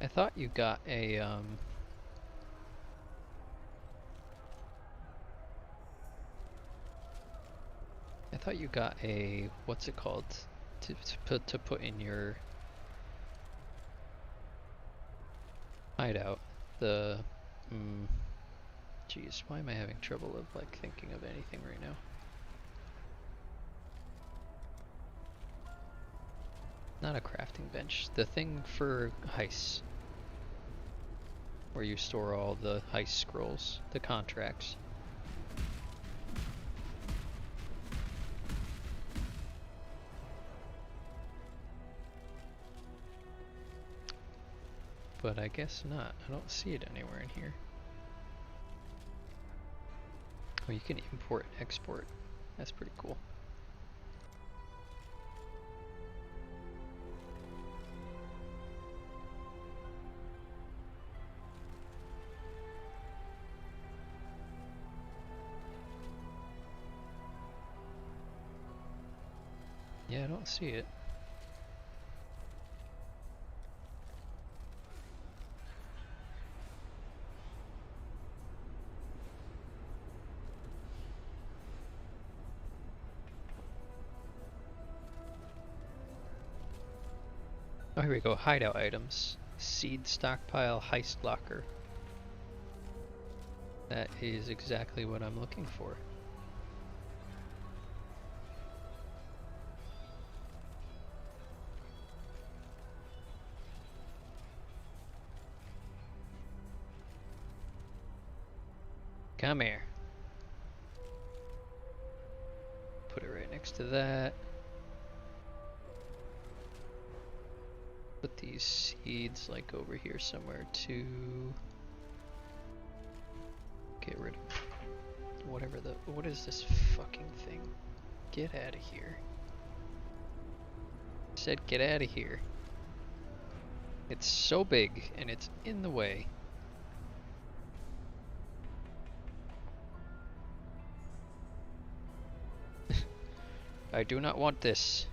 I thought you got a what's it called to put in your hideout. The geez, why am I having trouble of like thinking of anything right now? Not a crafting bench. The thing for heists, where you store all the heist scrolls, the contracts. But I guess not. I don't see it anywhere in here. Oh, you can import and export. That's pretty cool. Yeah, I don't see it. Oh, here we go. Hideout items. Seed stockpile, heist locker. That is exactly what I'm looking for. Come here. Put it right next to that. Put these seeds like over here somewhere too. Get rid of whatever the, what is this fucking thing? Get out of here. I said get out of here. It's so big and it's in the way. I do not want this.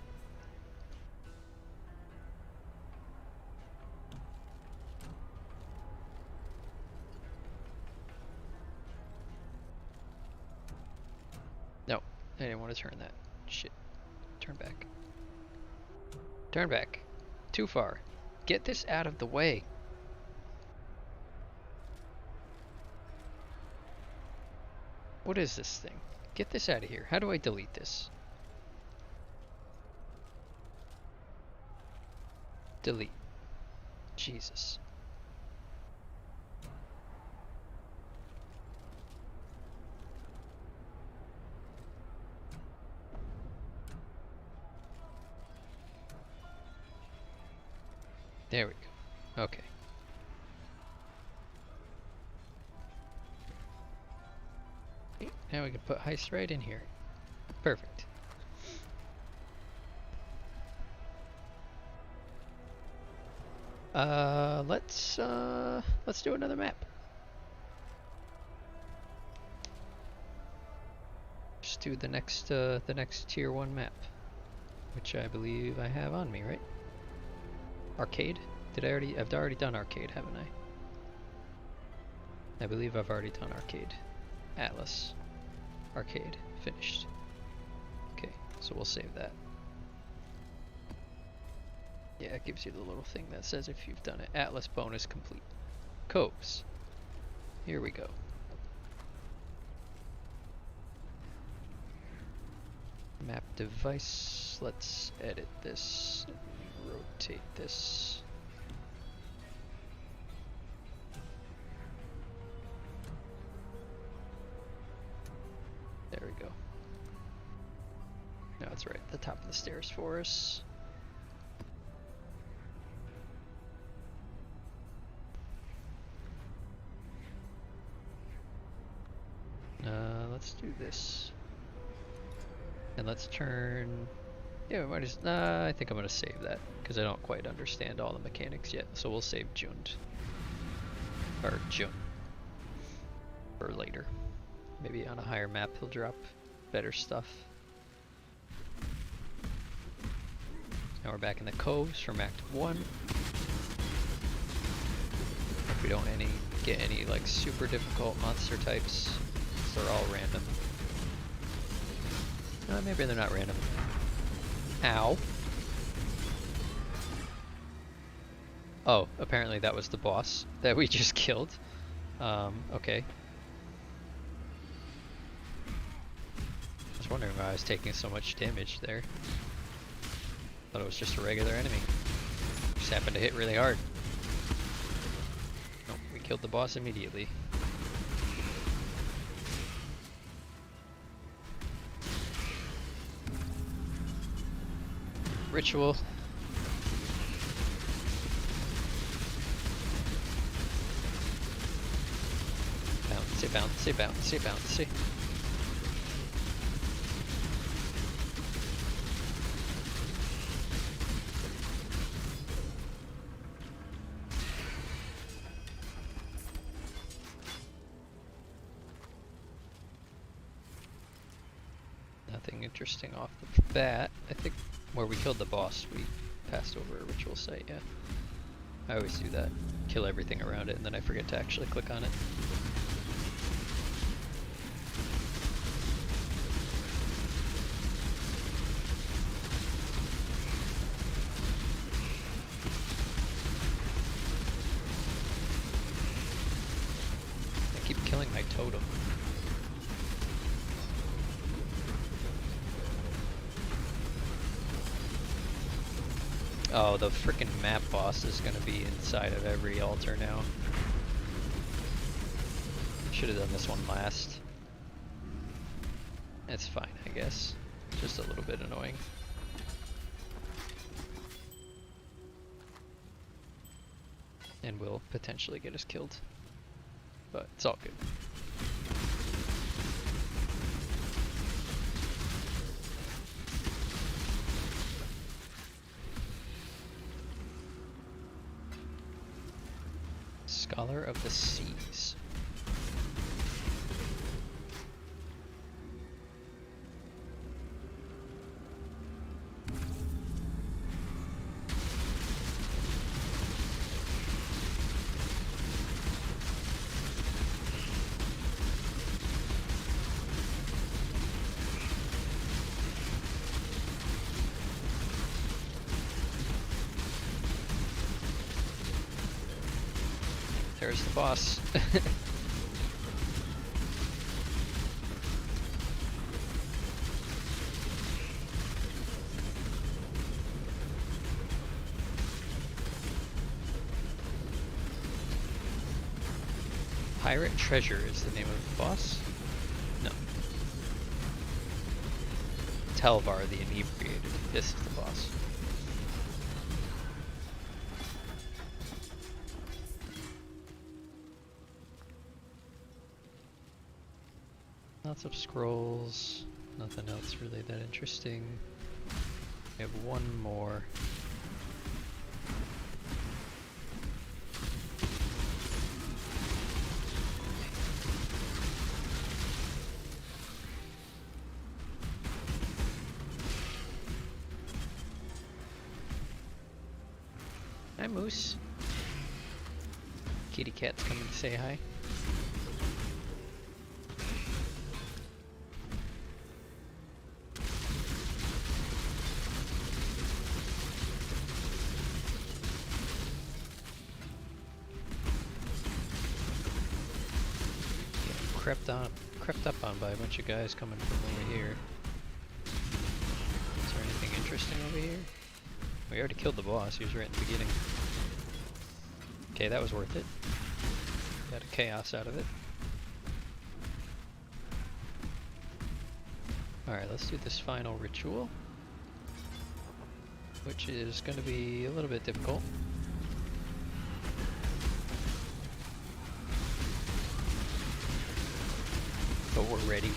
No, I didn't want to turn that. Shit. Turn back. Turn back. Too far. Get this out of the way. What is this thing? Get this out of here. How do I delete this? Delete. Jesus. There we go. Okay. Now we can put heist right in here. Perfect. Let's do another map. Just do the next tier 1 map, which I believe I have on me, right? Arcade? I've already done arcade, haven't I? I believe I've already done arcade. Atlas. Arcade. Finished. Okay, so we'll save that. Yeah, it gives you the little thing that says if you've done it. Atlas bonus complete. Coves. Here we go. Map device. Let's edit this. Rotate this. There we go. Now it's right at the top of the stairs for us. Let's do this. And let's turn... Yeah, we might just... I think I'm going to save that, because I don't quite understand all the mechanics yet. So we'll save Jund. Or Jun. For later. Maybe on a higher map he'll drop better stuff. Now we're back in the coves from Act 1. we don't get any like super difficult monster types. They're all random. Maybe they're not random. Ow. Oh, apparently that was the boss that we just killed. Okay. I was wondering why I was taking so much damage there. Thought it was just a regular enemy. Just happened to hit really hard. Nope, we killed the boss immediately. Ritual. Bouncy, bouncy, bouncy, bouncy. Nothing interesting off the bat. I think where we killed the boss, we passed over a ritual site, yeah. I always do that. Kill everything around it and then I forget to actually click on it. I keep killing my totem. Oh, the frickin' map boss is gonna be inside of every altar now. Should have done this one last. It's fine, I guess. Just a little bit annoying. And will potentially get us killed. But it's all good. Scholar of the Seas. There's the boss. Pirate Treasure is the name of the boss? No. Telvar the Inebriated. This is the boss. Lots of scrolls, nothing else really that interesting. We have one more. Hi, Moose. Kitty cat's coming to say hi. Crept up on by a bunch of guys coming from over here. Is there anything interesting over here? We already killed the boss, he was right in the beginning. Okay, that was worth it. Got a chaos out of it. Alright, let's do this final ritual, which is going to be a little bit difficult. But we're ready.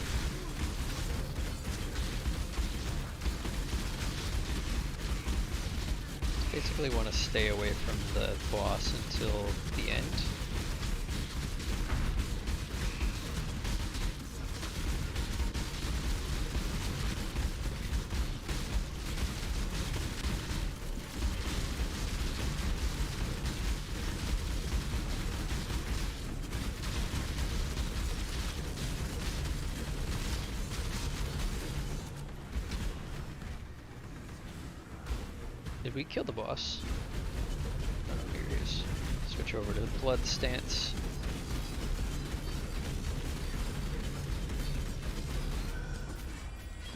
Basically want to stay away from the boss until the end. Did we kill the boss? Oh, here he is. Switch over to the blood stance.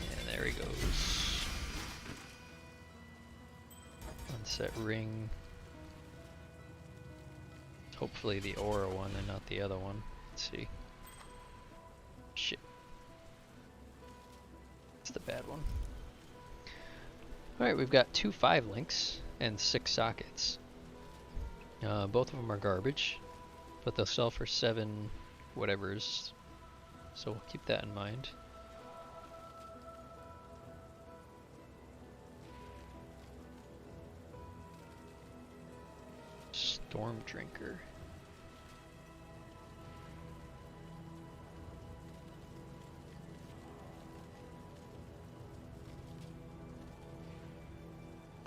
Yeah, there he goes. Unset ring. Hopefully the aura one and not the other one. Let's see. Shit. It's the bad one. Alright, we've got 2 5 links and 6 sockets. Both of them are garbage, but they'll sell for 7 whatevers, so we'll keep that in mind. Storm Drinker.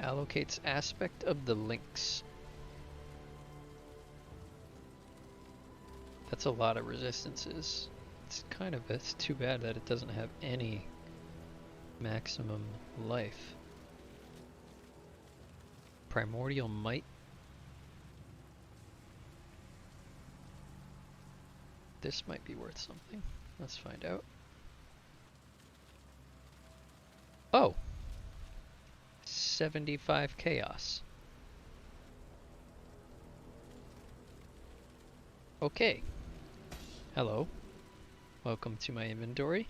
Allocates aspect of the links. That's a lot of resistances. It's too bad that it doesn't have any maximum life. Primordial Might. This might be worth something. Let's find out. Oh! 75 chaos. Okay. Hello. Welcome to my inventory.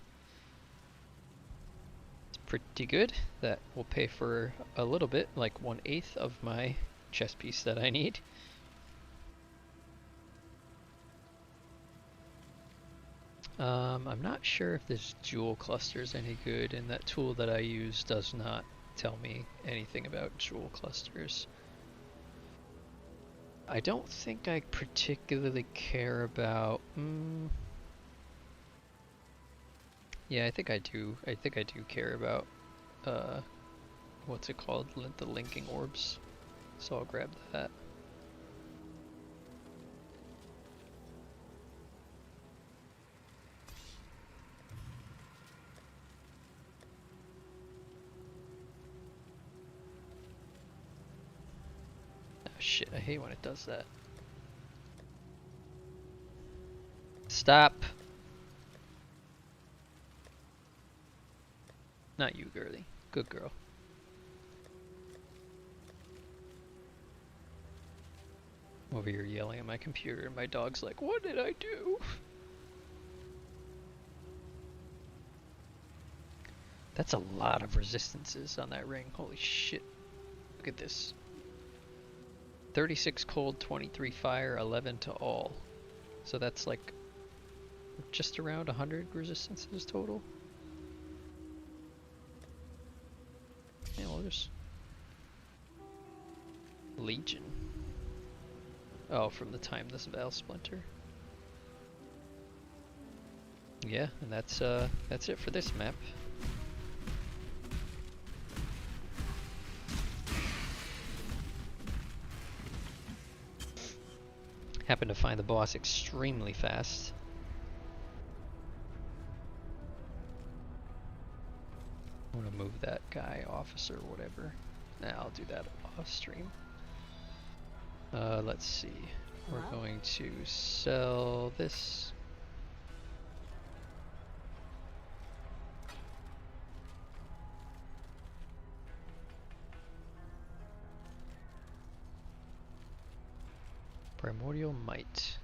It's pretty good. That will pay for a little bit, like 1/8 of my chest piece that I need. I'm not sure if this jewel cluster is any good, and that tool that I use does not tell me anything about jewel clusters. I don't think I particularly care about... Yeah, I think I do. I think I do care about, what's it called? The linking orbs. So I'll grab that. Shit, I hate when it does that. Stop! Not you, girly. Good girl. Over here yelling at my computer and my dog's like, what did I do? That's a lot of resistances on that ring. Holy shit. Look at this. 36 cold, 23 fire, 11 to all. So that's like just around 100 resistances total. Yeah, we'll just... Legion. Oh, from the time this Veil Splinter. Yeah, and that's it for this map. Happened to find the boss extremely fast. I'm gonna move that guy, officer, whatever. Nah, I'll do that off stream. Let's see. We're going to sell this. Primordial Might.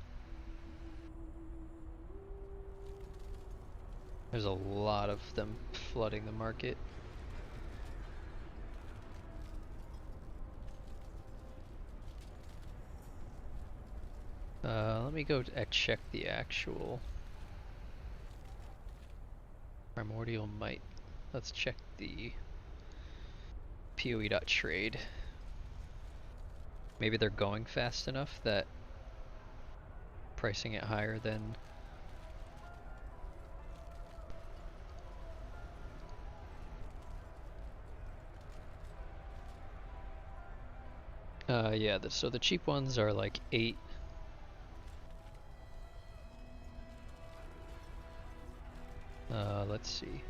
There's a lot of them flooding the market. Let me go check the actual Primordial Might. Let's check the PoE.trade. Maybe they're going fast enough that pricing it higher than... yeah, so the cheap ones are like 8. Let's see.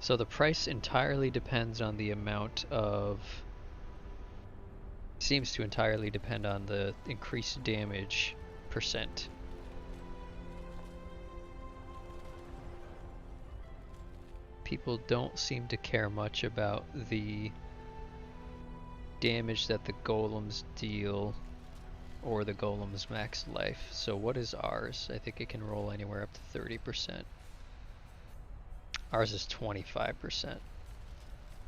So the price entirely depends on the amount of... Seems to entirely depend on the increased damage percent. People don't seem to care much about the damage that the golems deal or the golem's max life. So what is ours? I think it can roll anywhere up to 30%. Ours is 25%.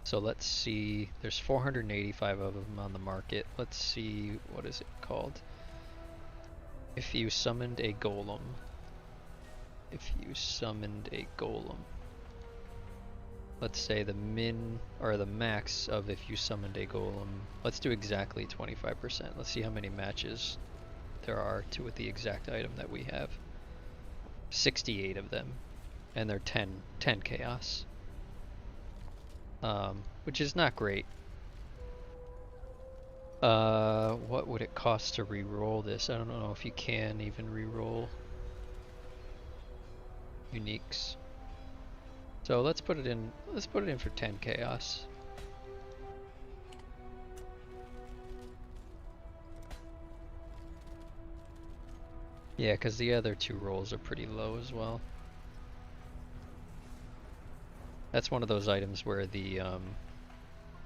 So let's see, there's 485 of them on the market. Let's see, what is it called? If you summoned a golem. If you summoned a golem. Let's say the min, or the max of if you summoned a golem. Let's do exactly 25%. Let's see how many matches there are to with the exact item that we have. 68 of them. And they're 10 chaos. Which is not great. What would it cost to re-roll this? I don't know if you can even re-roll uniques. So let's put it in. Let's put it in for 10 chaos. Yeah, because the other two rolls are pretty low as well. That's one of those items where the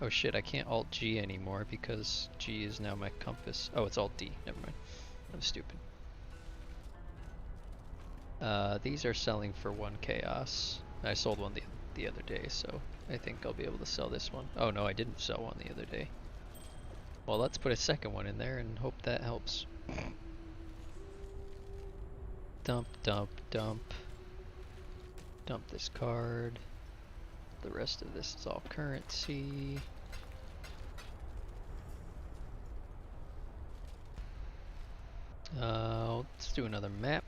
oh shit, I can't Alt G anymore because G is now my compass. Oh, it's Alt D. Never mind. I'm stupid. These are selling for 1 chaos. I sold one the other day, so I think I'll be able to sell this one. Oh no, I didn't sell one the other day. Well, let's put a second one in there and hope that helps. Dump, dump, dump. Dump this card. The rest of this is all currency. Let's do another map.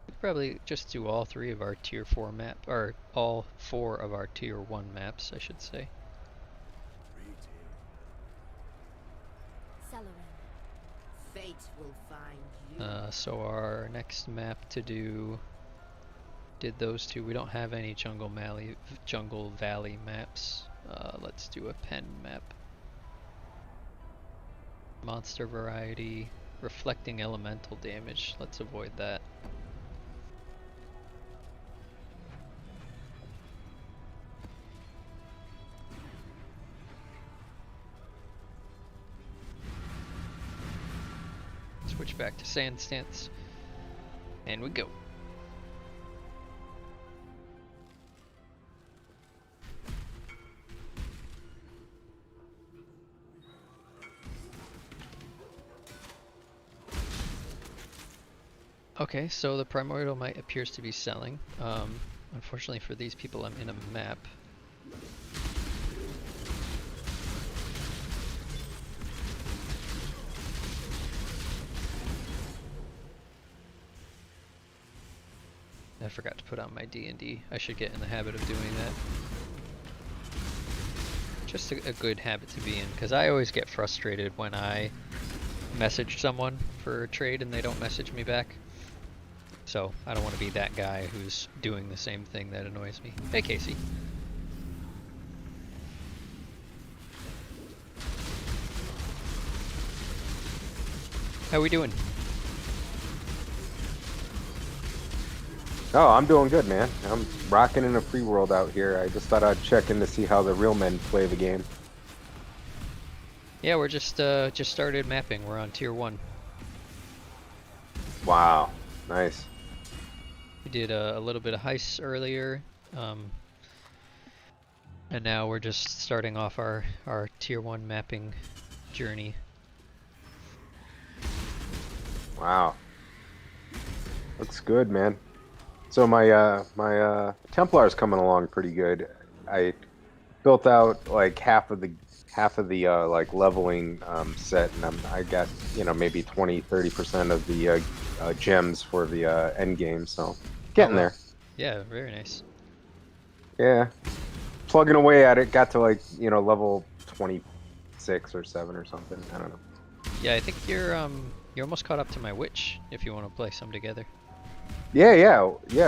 We'll probably just do all 3 of our tier 4 map, or all 4 of our tier 1 maps, I should say. Celerin. Fate will find you. So our next map to do did those 2. We don't have any Jungle Valley maps. Let's do a pen map. Monster variety, reflecting elemental damage. Let's avoid that. Switch back to sand stance, and we go. Okay, so the Primordial Might appears to be selling. Unfortunately for these people, I'm in a map. I forgot to put on my D&D. I should get in the habit of doing that. Just a good habit to be in, because I always get frustrated when I message someone for a trade and they don't message me back. So I don't want to be that guy who's doing the same thing that annoys me. Hey Casey. How we doing? Oh, I'm doing good, man. I'm rocking in a free world out here. I just thought I'd check in to see how the real men play the game. Yeah, we're just started mapping. We're on tier 1. Wow, nice. We did a little bit of heists earlier, and now we're just starting off our tier 1 mapping journey. Wow, looks good, man. So my Templar's coming along pretty good. I built out like half of the like leveling set, and I got, you know, maybe 20-30% of the gems for the end game. So getting there. Yeah, very nice. Yeah, plugging away at it. Got to like, you know, level 26 or 7 or something. I don't know. Yeah, I think you're almost caught up to my witch. If you want to play some together. Yeah.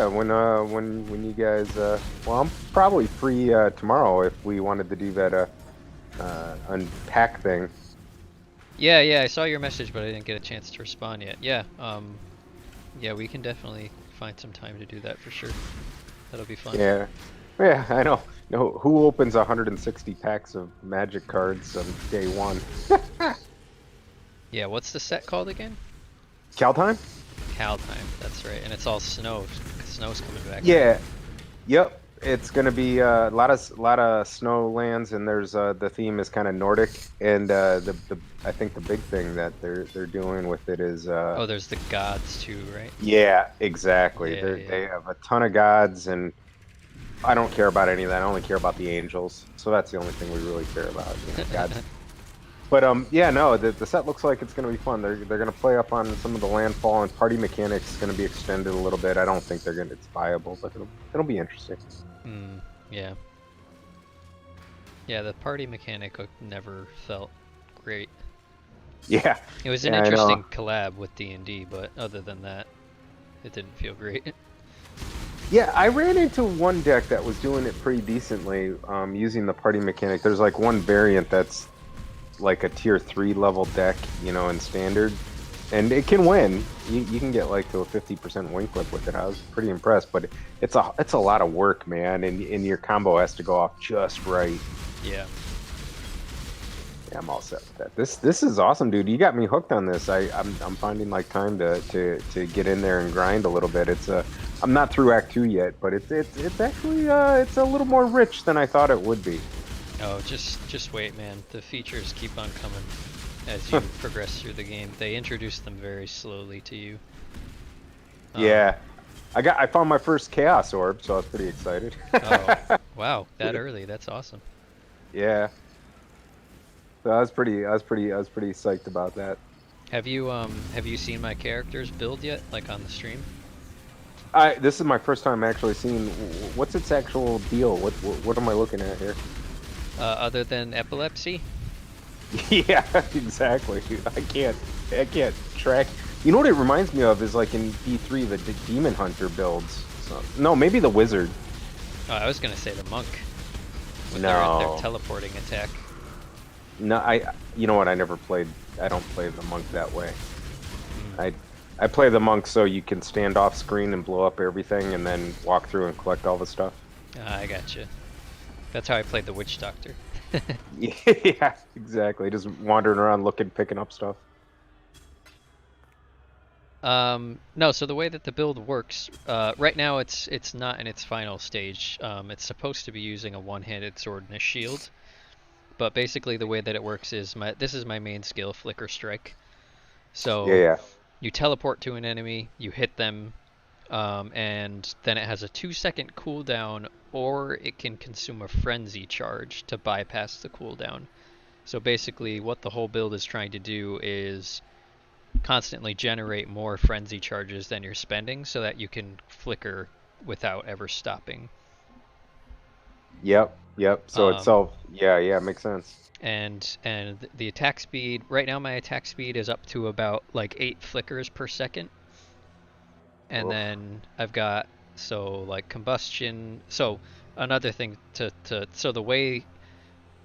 When you guys, well, I'm probably free tomorrow if we wanted to do that unpack thing. Yeah, I saw your message, but I didn't get a chance to respond yet. Yeah, we can definitely find some time to do that for sure. That'll be fun. Yeah, I know. No, who opens 160 packs of Magic cards on day one? Yeah, what's the set called again? Caltime? Cal time. That's right, and it's all snow. Snow's coming back. Yeah. Yep. It's gonna be a lot of snow lands, and there's the theme is kind of Nordic, and the I think the big thing that they're doing with it is Oh, there's the gods too, right? yeah, exactly. Yeah. They have a ton of gods, and I don't care about any of that. I only care about the angels, so that's the only thing we really care about. Gods. But yeah, no, the set looks like it's gonna be fun. They're gonna play up on some of the landfall, and party mechanics gonna be extended a little bit. I don't think it's viable, but it'll be interesting. Yeah. Yeah, the party mechanic never felt great. Yeah. It was an interesting collab with D&D, but other than that, it didn't feel great. Yeah, I ran into one deck that was doing it pretty decently, using the party mechanic. There's like one variant that's like a tier 3 level deck, in standard, and it can win. You can get like to a 50% win clip with it. I was pretty impressed, but it's a lot of work, man, and your combo has to go off just right. Yeah. Yeah, I'm all set with that. This is awesome, dude. You got me hooked on this. I'm finding like time to get in there and grind a little bit. I'm not through Act 2 yet, but it's actually it's a little more rich than I thought it would be. Oh, just wait, man. The features keep on coming as you progress through the game. They introduce them very slowly to you. Yeah. I found my first Chaos Orb, so I was pretty excited. Oh, wow, that early. That's awesome. Yeah. So I was pretty psyched about that. Have you seen my characters build yet, like on the stream? This is my first time actually seeing what's its actual deal. What am I looking at here? Other than epilepsy? Yeah, exactly. I can't track. You know what it reminds me of is like in D3 the Demon Hunter builds. So, no, maybe the Wizard. Oh, I was gonna say the monk. With No. their teleporting attack. No, you know what? I don't play the monk that way. I play the monk so you can stand off screen and blow up everything and then walk through and collect all the stuff. I gotcha. That's how I played the Witch Doctor. Yeah, exactly. Just wandering around picking up stuff. No, so the way that the build works, right now it's not in its final stage. It's supposed to be using a one-handed sword and a shield. But basically the way that it works is this is my main skill, Flicker Strike. So Yeah. you teleport to an enemy, you hit them, and then it has a 2-second cooldown, or it can consume a frenzy charge to bypass the cooldown. So basically what the whole build is trying to do is constantly generate more frenzy charges than you're spending so that you can flicker without ever stopping. Yep. So yeah, makes sense. And the attack speed, right now my attack speed is up to about like 8 flickers per second. And Oof. then I've got like combustion. So another thing so the way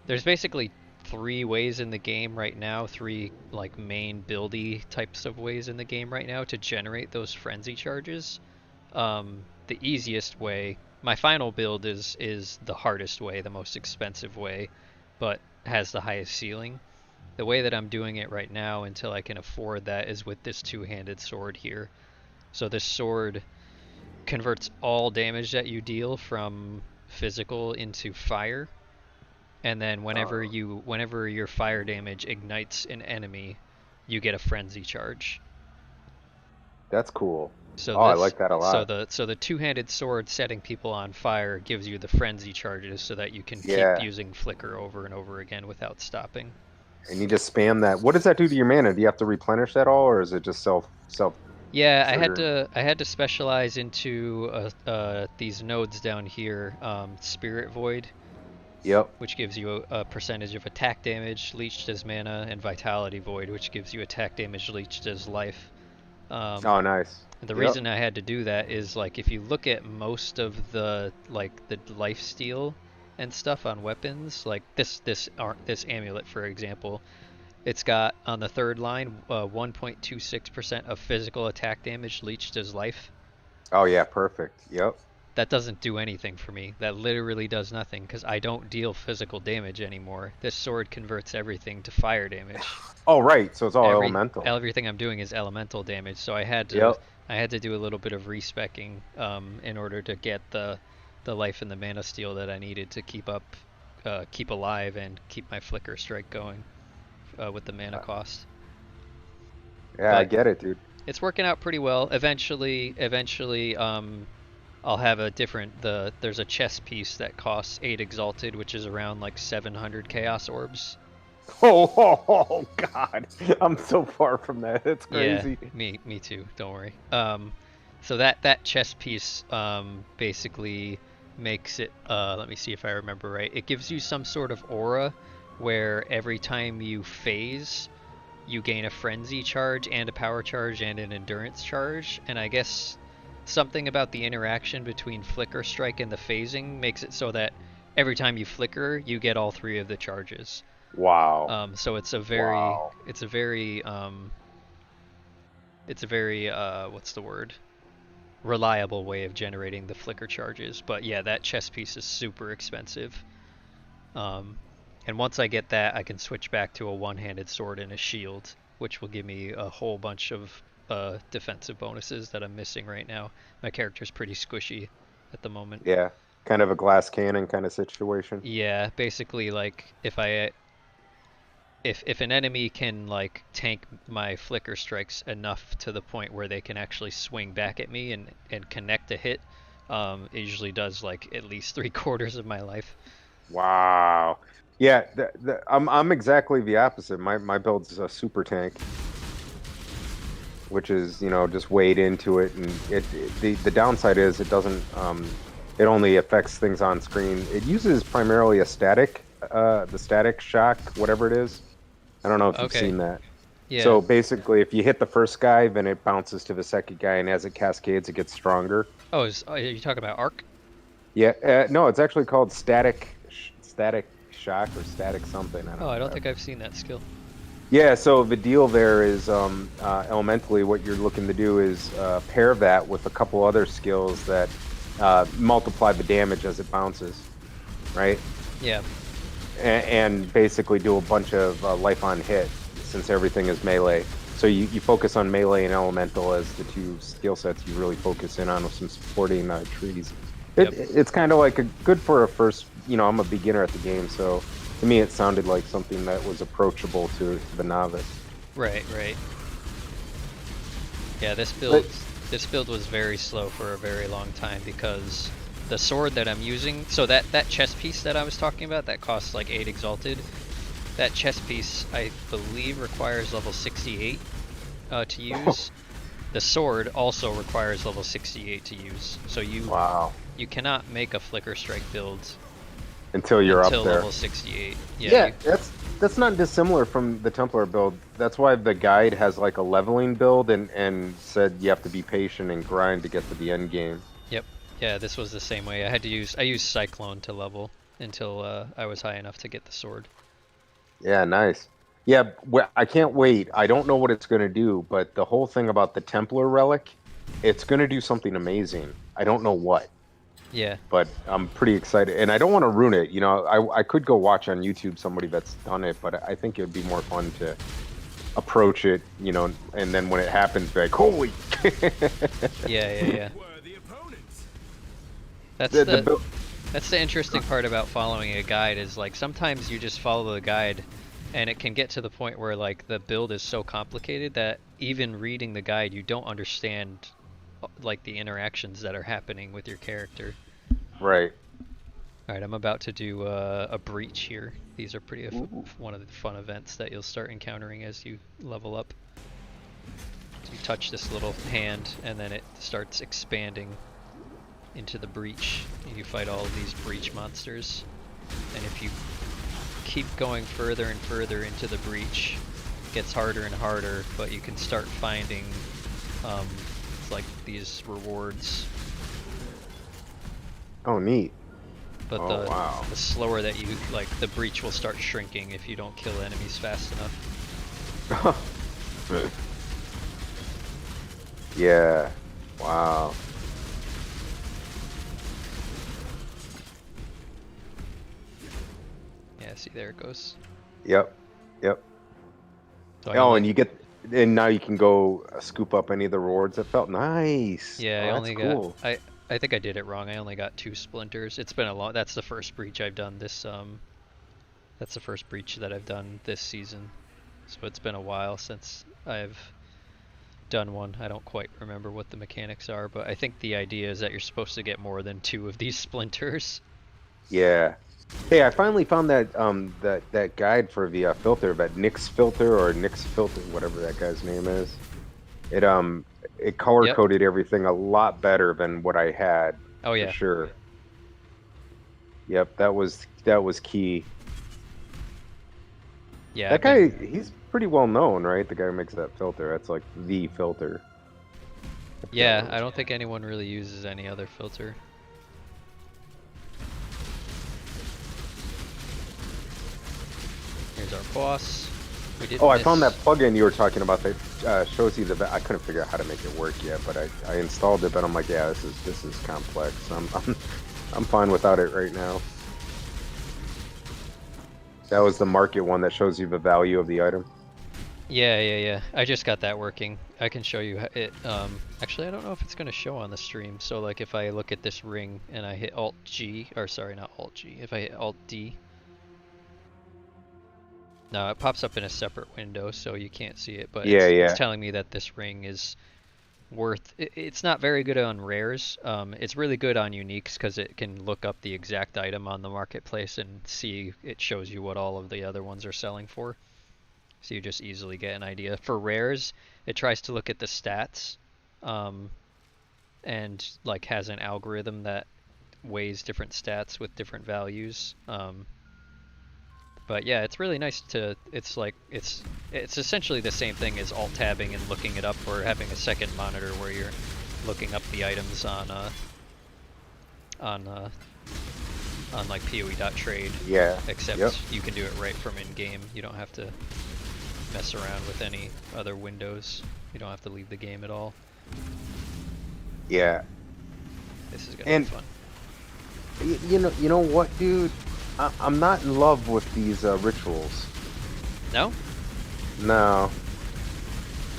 there's basically 3 ways in the game right now, 3 like main buildy types of ways in the game right now to generate those frenzy charges. The easiest way, my final build is the hardest way, the most expensive way, but has the highest ceiling. The way that I'm doing it right now until I can afford that is with this 2-handed sword here. So this sword converts all damage that you deal from physical into fire. And then whenever your fire damage ignites an enemy, you get a frenzy charge. That's cool. So I like that a lot. So the 2-handed sword setting people on fire gives you the frenzy charges so that you can keep using flicker over and over again without stopping. And you just spam that. What does that do to your mana? Do you have to replenish that all, or is it just self? Yeah, I had to specialize into these nodes down here, Spirit Void. Yep. Which gives you a percentage of attack damage leached as mana, and Vitality Void, which gives you attack damage leached as life. Oh, nice. The Yep. reason I had to do that is like if you look at most of the life steal and stuff on weapons, like this amulet for example, it's got on the third line 1.26% of physical attack damage leached as life. Oh yeah, perfect. Yep. That doesn't do anything for me. That literally does nothing because I don't deal physical damage anymore. This sword converts everything to fire damage. Oh right, so it's all elemental. Everything I'm doing is elemental damage, so I had to Yep. do a little bit of respecking in order to get the life and the mana steal that I needed to keep alive and keep my flicker strike going with the mana cost. Yeah, I But get it, dude. it's working out pretty well. Eventually, I'll have a different there's a chest piece that costs 8 exalted, which is around like 700 chaos orbs. Oh, God, I'm so far from that. It's crazy. Yeah, me too. Don't worry. So that chest piece basically makes it. Let me see if I remember right. It gives you some sort of aura where every time you phase, you gain a frenzy charge and a power charge and an endurance charge. And I guess something about the interaction between flicker strike and the phasing makes it so that every time you flicker, you get all 3 of the charges. Wow. So it's a very, Wow. it's a very, what's the word? Reliable way of generating the flicker charges. But yeah, that chest piece is super expensive. And once I get that, I can switch back to a one-handed sword and a shield, which will give me a whole bunch of defensive bonuses that I'm missing right now. My character's pretty squishy at the moment. Yeah, kind of a glass cannon kind of situation. Yeah, basically like if an enemy can like tank my flicker strikes enough to the point where they can actually swing back at me and connect a hit, it usually does like at least 3/4 of my life. Wow. Yeah, I'm exactly the opposite. My build's a super tank, which is, you know, just wade into it, and the downside is it doesn't it only affects things on screen. It uses primarily a static the static shock, whatever it is. I don't know if you've seen that. Yeah. So basically, if you hit the first guy, then it bounces to the second guy, and as it cascades, it gets stronger. Oh, are you talking about arc? Yeah, no, it's actually called static shock or static something. I don't think I've seen that skill. Yeah, so the deal there is elementally what you're looking to do is pair that with a couple other skills that multiply the damage as it bounces, right? Yeah. And basically do a bunch of life on hit, since everything is melee. So you focus on melee and elemental as the 2 skill sets you really focus in on, with some supporting trees. It's kind of like good for a first, you know, I'm a beginner at the game, so to me it sounded like something that was approachable to the novice. Right. Yeah, this build was very slow for a very long time because the sword that I'm using, so that chest piece that I was talking about that costs like 8 exalted, that chest piece I believe requires level 68 to use. The sword also requires level 68 to use. So you cannot make a flicker strike build until you're up there. Level 68. Yeah, that's not dissimilar from the Templar build. That's why the guide has like a leveling build and said you have to be patient and grind to get to the end game. Yep. Yeah, this was the same way. I used Cyclone to level until I was high enough to get the sword. Yeah, nice. Yeah, I can't wait. I don't know what it's going to do, but the whole thing about the Templar relic, it's going to do something amazing. I don't know what. Yeah. But I'm pretty excited, and I don't want to ruin it. You know, I could go watch on YouTube somebody that's done it, but I think it would be more fun to approach it, you know, and then when it happens, be like, holy. Yeah. That's the interesting part about following a guide is like sometimes you just follow the guide and it can get to the point where like the build is so complicated that even reading the guide you don't understand like the interactions that are happening with your character. Right. All right, I'm about to do a breach here. These are pretty one of the fun events that you'll start encountering as you level up. So you touch this little hand and then it starts expanding into the breach. You fight all of these breach monsters, and if you keep going further and further into the breach, it gets harder and harder, but you can start finding It's like these rewards, Oh, neat. but Oh, wow. the slower that you like, the breach will start shrinking if you don't kill enemies fast enough. Yeah. Wow. Yeah, see, there it goes. Yep. Yep. So I Oh, only, and and now you can go scoop up any of the rewards. That felt nice. yeah, Oh, I that's only got, cool. I think I did it wrong. I only got 2 splinters. It's been a long, that's the first breach I've done this, that's the first breach that I've done this season. So it's been a while since I've done one. I don't quite remember what the mechanics are, but I think the idea is that you're supposed to get more than 2 of these splinters. Yeah. Hey, I finally found that guide for the filter, that Nix filter or Nix filter, whatever that guy's name is. It color Yep. coded everything a lot better than what I had, Oh for yeah. sure. Yep, that was key. Yeah, That I've guy, been, he's pretty well known, right? The guy who makes that filter. That's like the filter. I forgot yeah, what it I was. don't think anyone really uses any other filter. Here's our boss. We did Oh, I miss. found that plugin you were talking about that shows you I couldn't figure out how to make it work yet, but I installed it, but I'm like, yeah, this is complex. I'm fine without it right now. That was the market one that shows you the value of the item. Yeah. I just got that working. I can show you it. Actually, I don't know if it's going to show on the stream. So, like, if I look at this ring and I hit Alt G, or sorry, not Alt G. If I hit Alt D, no, it pops up in a separate window, so you can't see it. But Yeah, it's yeah. telling me that this ring is worth. It's not very good on rares. It's really good on uniques because it can look up the exact item on the marketplace and see. It shows you what all of the other ones are selling for. So you just easily get an idea. For rares, it tries to look at the stats, and like has an algorithm that weighs different stats with different values. But yeah, it's really nice to. It's like it's essentially the same thing as alt tabbing and looking it up, or having a second monitor where you're looking up the items on like PoE.trade. Yeah. Except Yep. you can do it right from in game. You don't have to mess around with any other windows. You don't have to leave the game at all. Yeah. This is gonna be fun. You know what, dude? I'm not in love with these rituals. No? No.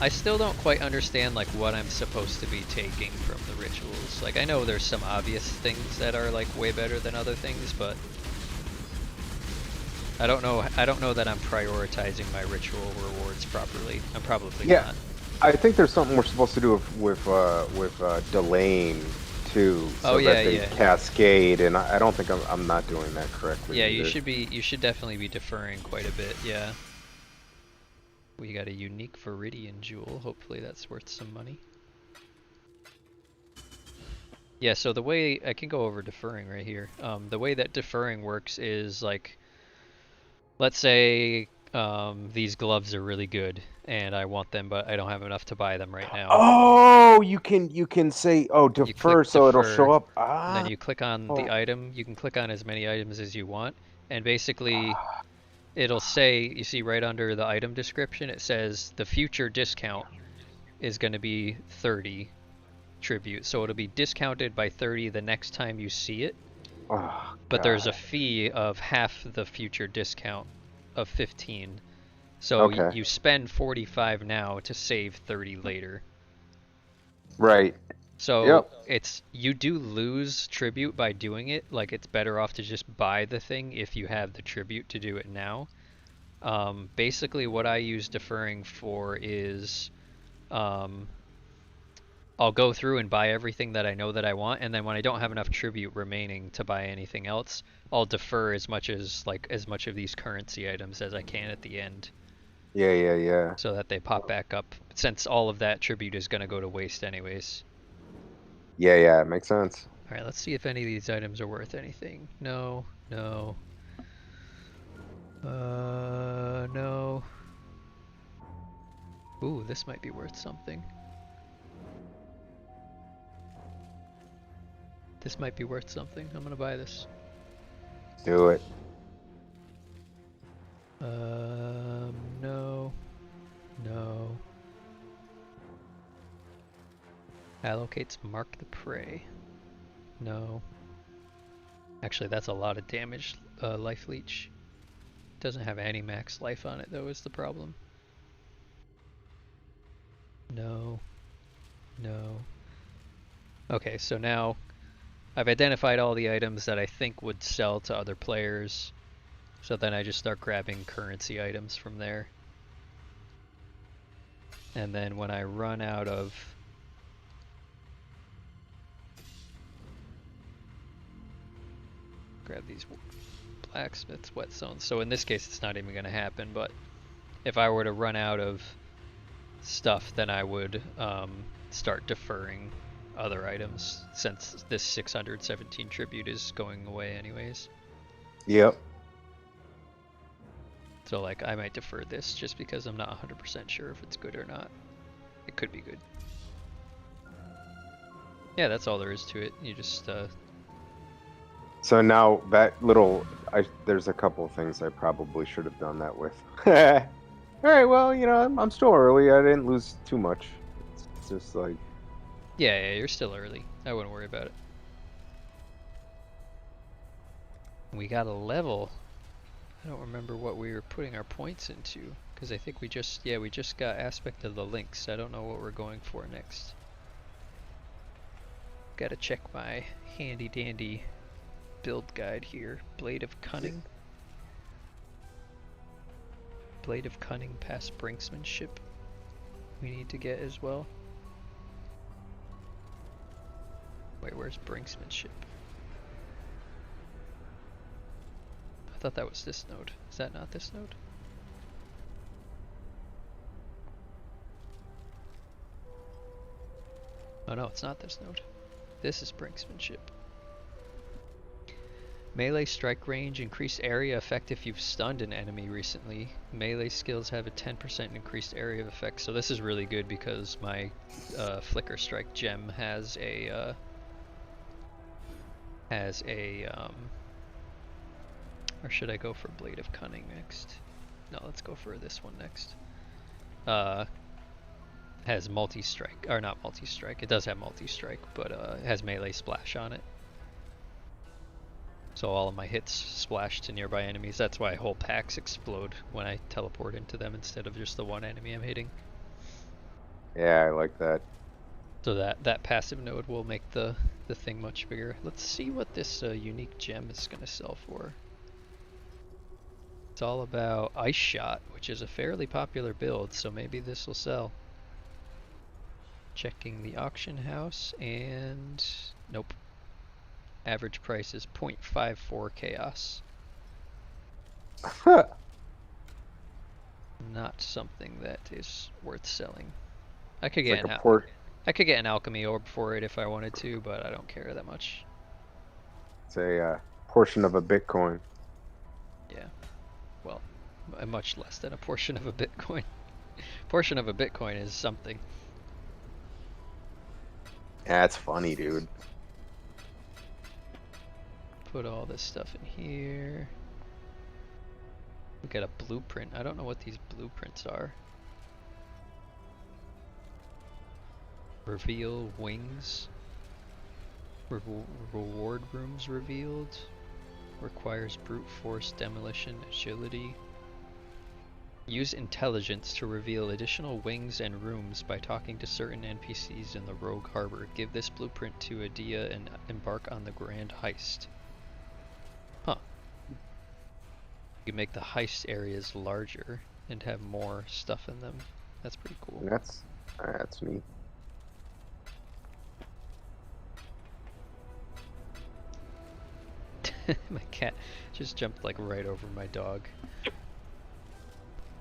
I still don't quite understand like what I'm supposed to be taking from the rituals. Like I know there's some obvious things that are like way better than other things, but I don't know that I'm prioritizing my ritual rewards properly. I'm probably not. I think there's something we're supposed to do with delaying too, so that they cascade, and I don't think I'm not doing that correctly. Yeah, either. you should definitely be deferring quite a bit. Yeah. We got a unique Viridian jewel. Hopefully that's worth some money. Yeah, so the way I can go over deferring right here. The way that deferring works is like, let's say these gloves are really good and I want them, but I don't have enough to buy them right now. Oh, you can say, oh, defer, so it'll show up. And then you click on the item. You can click on as many items as you want, and basically it'll say, you see right under the item description, it says the future discount is going to be 30 tribute. So it'll be discounted by 30 the next time you see it. Oh, but there's a fee of half the future discount of 15. So you spend 45 now to save 30 later. Right. So you do lose tribute by doing it. Like it's better off to just buy the thing if you have the tribute to do it now. Basically what I use deferring for is I'll go through and buy everything that I know that I want, and then when I don't have enough tribute remaining to buy anything else, I'll defer as much of these currency items as I can at the end. Yeah. So that they pop back up, since all of that tribute is going to go to waste anyways. Yeah, it makes sense. All right, let's see if any of these items are worth anything. No. No. Ooh, this might be worth something. This might be worth something. I'm gonna buy this. Do it. No. No. Allocates mark the prey. No. Actually, that's a lot of damage. Life leech. Doesn't have any max life on it though, is the problem. No. No. Okay, so now I've identified all the items that I think would sell to other players. So then I just start grabbing currency items from there. And then when I run out of grab these blacksmith's whetstones. So in this case it's not even going to happen, but if I were to run out of stuff, then I would start deferring other items, since this 617 tribute is going away anyways. Yep. So like I might defer this just because I'm not 100% sure if it's good or not. It could be good. Yeah, that's all there is to it. You just So now that little, there's a couple of things I probably should have done that with. All right, well, you know, I'm still early. I didn't lose too much. It's just like... Yeah, you're still early. I wouldn't worry about it. We got a level. I don't remember what we were putting our points into, because I think we just got aspect of the links. I don't know what we're going for next. Gotta check my handy dandy build guide here. Blade of Cunning. Blade of Cunning past Brinksmanship we need to get as well. Wait, where's Brinksmanship? I thought that was this node. Is that not this node? Oh no, it's not this node. This is Brinksmanship. Melee strike range, increased area effect if you've stunned an enemy recently. Melee skills have a 10% increased area of effect. So this is really good because my flicker strike gem has a or should I go for Blade of Cunning next? No, let's go for this one next. Has multi-strike, or not multi-strike, it does have multi-strike, but it has melee splash on it. So all of my hits splash to nearby enemies. That's why whole packs explode when I teleport into them instead of just the one enemy I'm hitting. Yeah, I like that. So that passive node will make the thing much bigger. Let's see what this unique gem is going to sell for. It's all about Ice Shot, which is a fairly popular build, so maybe this will sell. Checking the auction house, and nope. Average price is 0.54 chaos. Not something that is worth selling. I could get I could get an alchemy orb for it if I wanted to, but I don't care that much. It's a portion of a Bitcoin. Yeah. Well, much less than a portion of a Bitcoin. Portion of a Bitcoin is something. That's funny, dude. Put all this stuff in here. We got a blueprint. I don't know what these blueprints are. Reveal wings. Reward rooms revealed. Requires brute force demolition agility. Use intelligence to reveal additional wings and rooms by talking to certain NPCs in the Rogue Harbor. Give this blueprint to Adia and embark on the grand heist. Huh. You can make the heist areas larger and have more stuff in them. That's pretty cool. That's neat. My cat just jumped like right over my dog.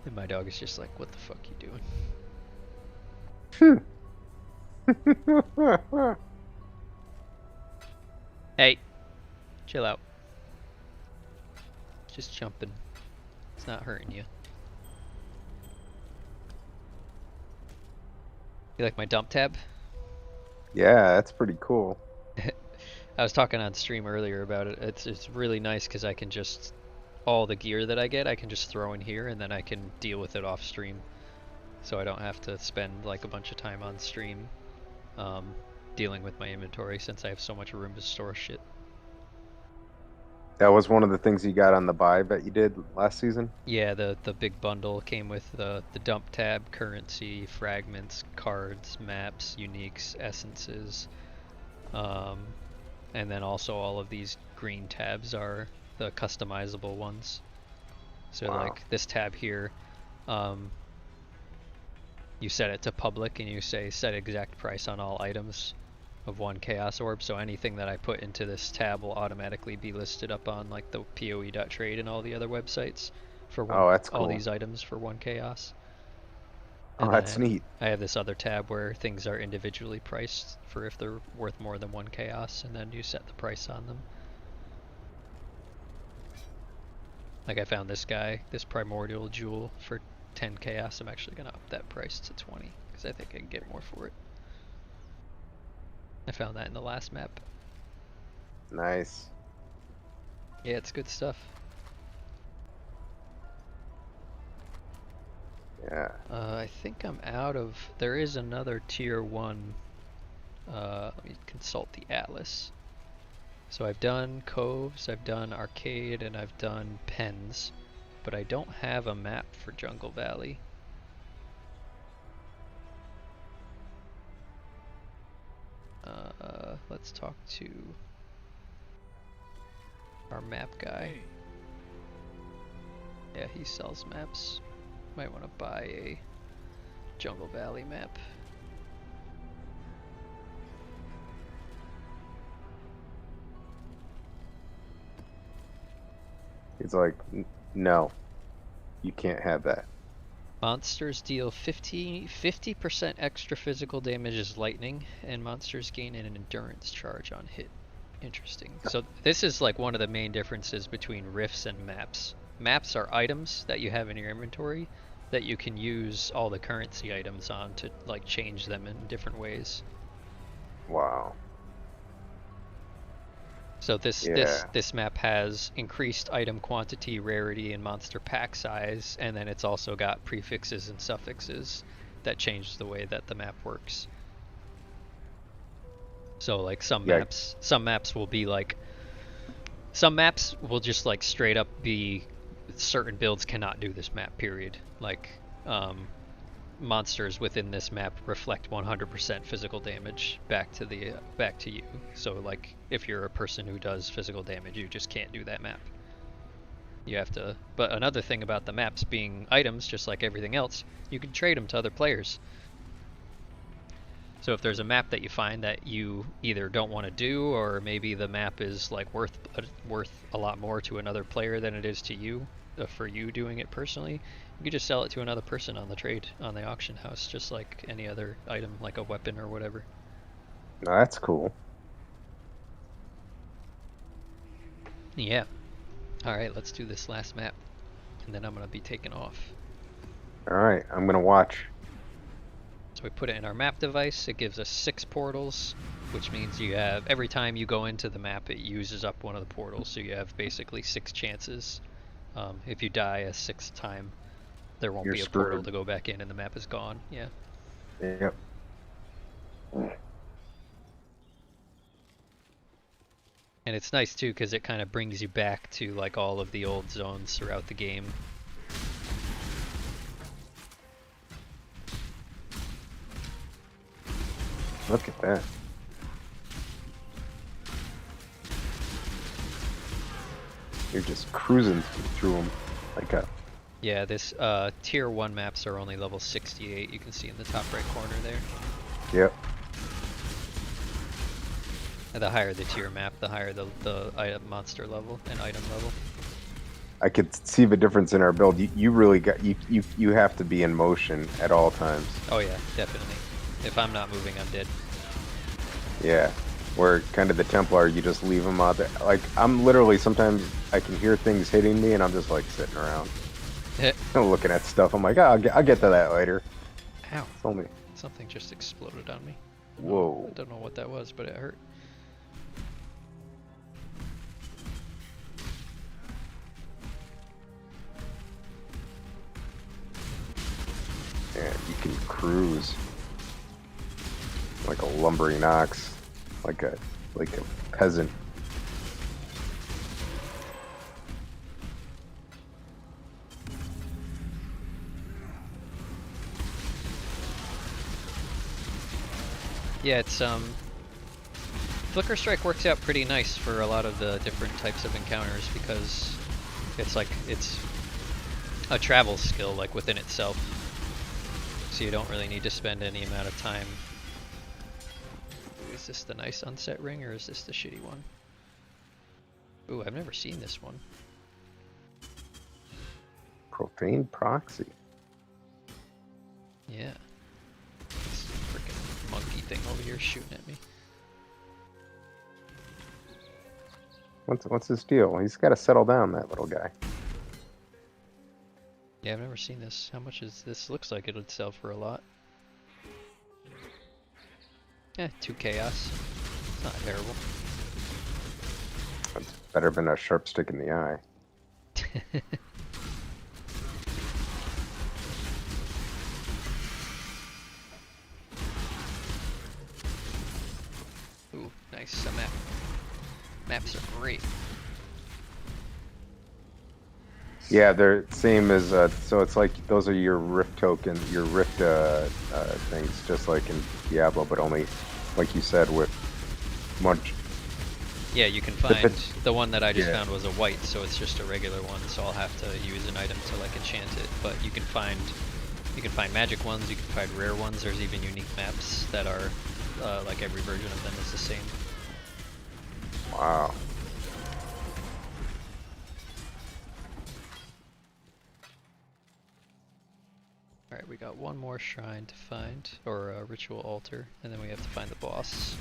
And my dog is just like, what the fuck you doing? Hey, chill out. Just jumping. It's not hurting you. You like my dump tab? Yeah, that's pretty cool. I was talking on stream earlier about it. It's really nice because I can just all the gear that I get, I can just throw in here, and then I can deal with it off stream. So I don't have to spend like a bunch of time on stream dealing with my inventory since I have so much room to store shit. That was one of the things you got on the buy that you did last season? Yeah, the big bundle came with the dump tab, currency, fragments, cards, maps, uniques, essences, and then also all of these green tabs are the customizable ones. So Wow. like this tab here, you set it to public and you say set exact price on all items of 1 chaos orb, so anything that I put into this tab will automatically be listed up on like the poe.trade and all the other websites for Oh, that's all cool. these items for 1 chaos. Oh, And that's then neat. I have this other tab where things are individually priced for if they're worth more than 1 chaos, and then you set the price on them. Like I found this guy, this primordial jewel for 10 chaos. I'm actually gonna up that price to 20 because I think I can get more for it. I found that in the last map. Nice. Yeah, it's good stuff. Yeah. I think I'm out of... There is another tier 1. Let me consult the atlas. So I've done coves, I've done arcade, and I've done pens. But I don't have a map for Jungle Valley. Let's talk to our map guy. Yeah, he sells maps. Might want to buy a Jungle Valley map. He's like, no, you can't have that. Monsters deal 50% extra physical damage as lightning, and monsters gain an endurance charge on hit. Interesting. So this is like one of the main differences between rifts and maps. Maps are items that you have in your inventory that you can use all the currency items on to like change them in different ways. Wow. So this map has increased item quantity, rarity, and monster pack size, and then it's also got prefixes and suffixes that change the way that the map works. So like some maps will be like, some maps will just like straight up be certain builds cannot do this map, period. Like monsters within this map reflect 100% physical damage back to you. So like if you're a person who does physical damage, you just can't do that map. You have to. But another thing about the maps being items, just like everything else, you can trade them to other players. So if there's a map that you find that you either don't want to do, or maybe the map is like worth a lot more to another player than it is to you, for you doing it personally, you could just sell it to another person on the trade, on the auction house, just like any other item, like a weapon or whatever. No, that's cool. Yeah. Alright, let's do this last map, and then I'm going to be taking off. Alright, I'm gonna watch. So we put it in our map device. It gives us 6 portals, which means you have, every time you go into the map, it uses up one of the portals, so you have basically 6 chances. If you die a 6th time, there won't be a portal to go back in and the map is gone. Yeah. Yep. And it's nice too because it kind of brings you back to like all of the old zones throughout the game. Look at that. You're just cruising through them like a... Yeah, this tier 1 maps are only level 68, you can see in the top right corner there. Yep. And the higher the tier map, the higher the item monster level and item level. I could see the difference in our build. You really got, you have to be in motion at all times. Oh yeah, definitely. If I'm not moving, I'm dead. Yeah. Where kind of the Templar, you just leave them out there. Like, I'm literally, sometimes I can hear things hitting me and I'm just like sitting around. Looking at stuff. I'm like, oh, I'll get to that later. Ow. It's only... Something just exploded on me. Whoa. I don't know what that was, but it hurt. And you can cruise like a lumbering ox, like a peasant. Yeah, it's Flicker Strike works out pretty nice for a lot of the different types of encounters because it's a travel skill like within itself. So you don't really need to spend any amount of time. Is this the nice unset ring or is this the shitty one? Ooh, I've never seen this one. Profane proxy. Yeah. This freaking monkey thing over here shooting at me. What's his deal? He's got to settle down, that little guy. Yeah, I've never seen this. How much is this? Looks like it would sell for a lot. 2 chaos. It's not terrible. It's better than a sharp stick in the eye. Ooh, nice. A map. Maps are great. Yeah, they're same as so it's like those are your rift token, your rift things, just like in Diablo, but only like you said with much. Yeah, you can find the one that I just Yeah. found was a white, so it's just a regular one. So I'll have to use an item to like enchant it. But you can find magic ones, you can find rare ones. There's even unique maps that are like every version of them is the same. Wow. Alright, we got one more shrine to find, or a ritual altar, and then we have to find the boss.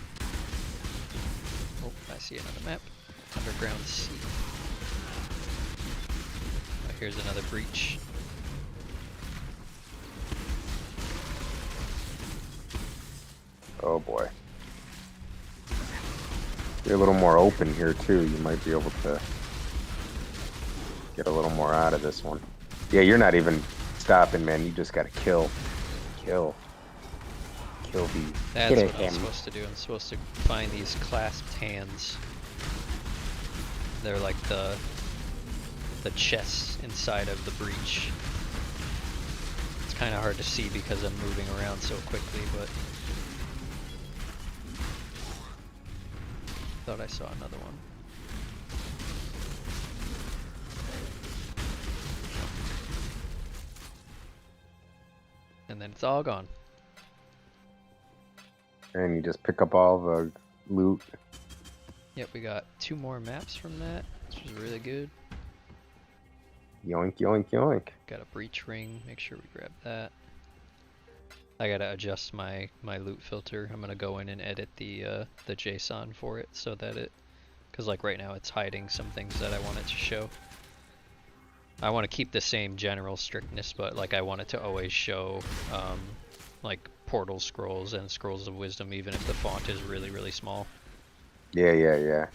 Oh, I see another map. Underground Sea. Oh, here's another breach. Oh boy. You're a little more open here too. You might be able to get a little more out of this one. Yeah, you're not even stopping, man. You just gotta kill these. That's Get what it, I'm supposed to do. I'm supposed to find these clasped hands. They're like the chests inside of the breach. It's kind of hard to see because I'm moving around so quickly, but thought I saw another one. And then it's all gone. And you just pick up all the loot. Yep, we got 2 more maps from that, which is really good. Yoink, yoink, yoink. Got a breach ring, make sure we grab that. I gotta adjust my loot filter. I'm gonna go in and edit the JSON for it so that it, cause like right now it's hiding some things that I want it to show. I want to keep the same general strictness, but like I want it to always show like portal scrolls and scrolls of wisdom, even if the font is really, really small. Yeah.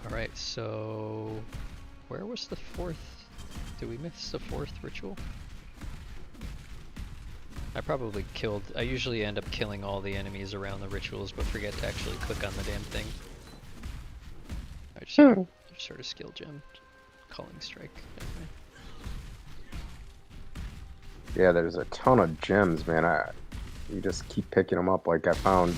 Alright, so where was the 4th? Did we miss the 4th ritual? I usually end up killing all the enemies around the rituals, but forget to actually click on the damn thing. I just heard a skill gem. Calling strike. Anyway. Yeah, there's a ton of gems, man. You just keep picking them up. Like I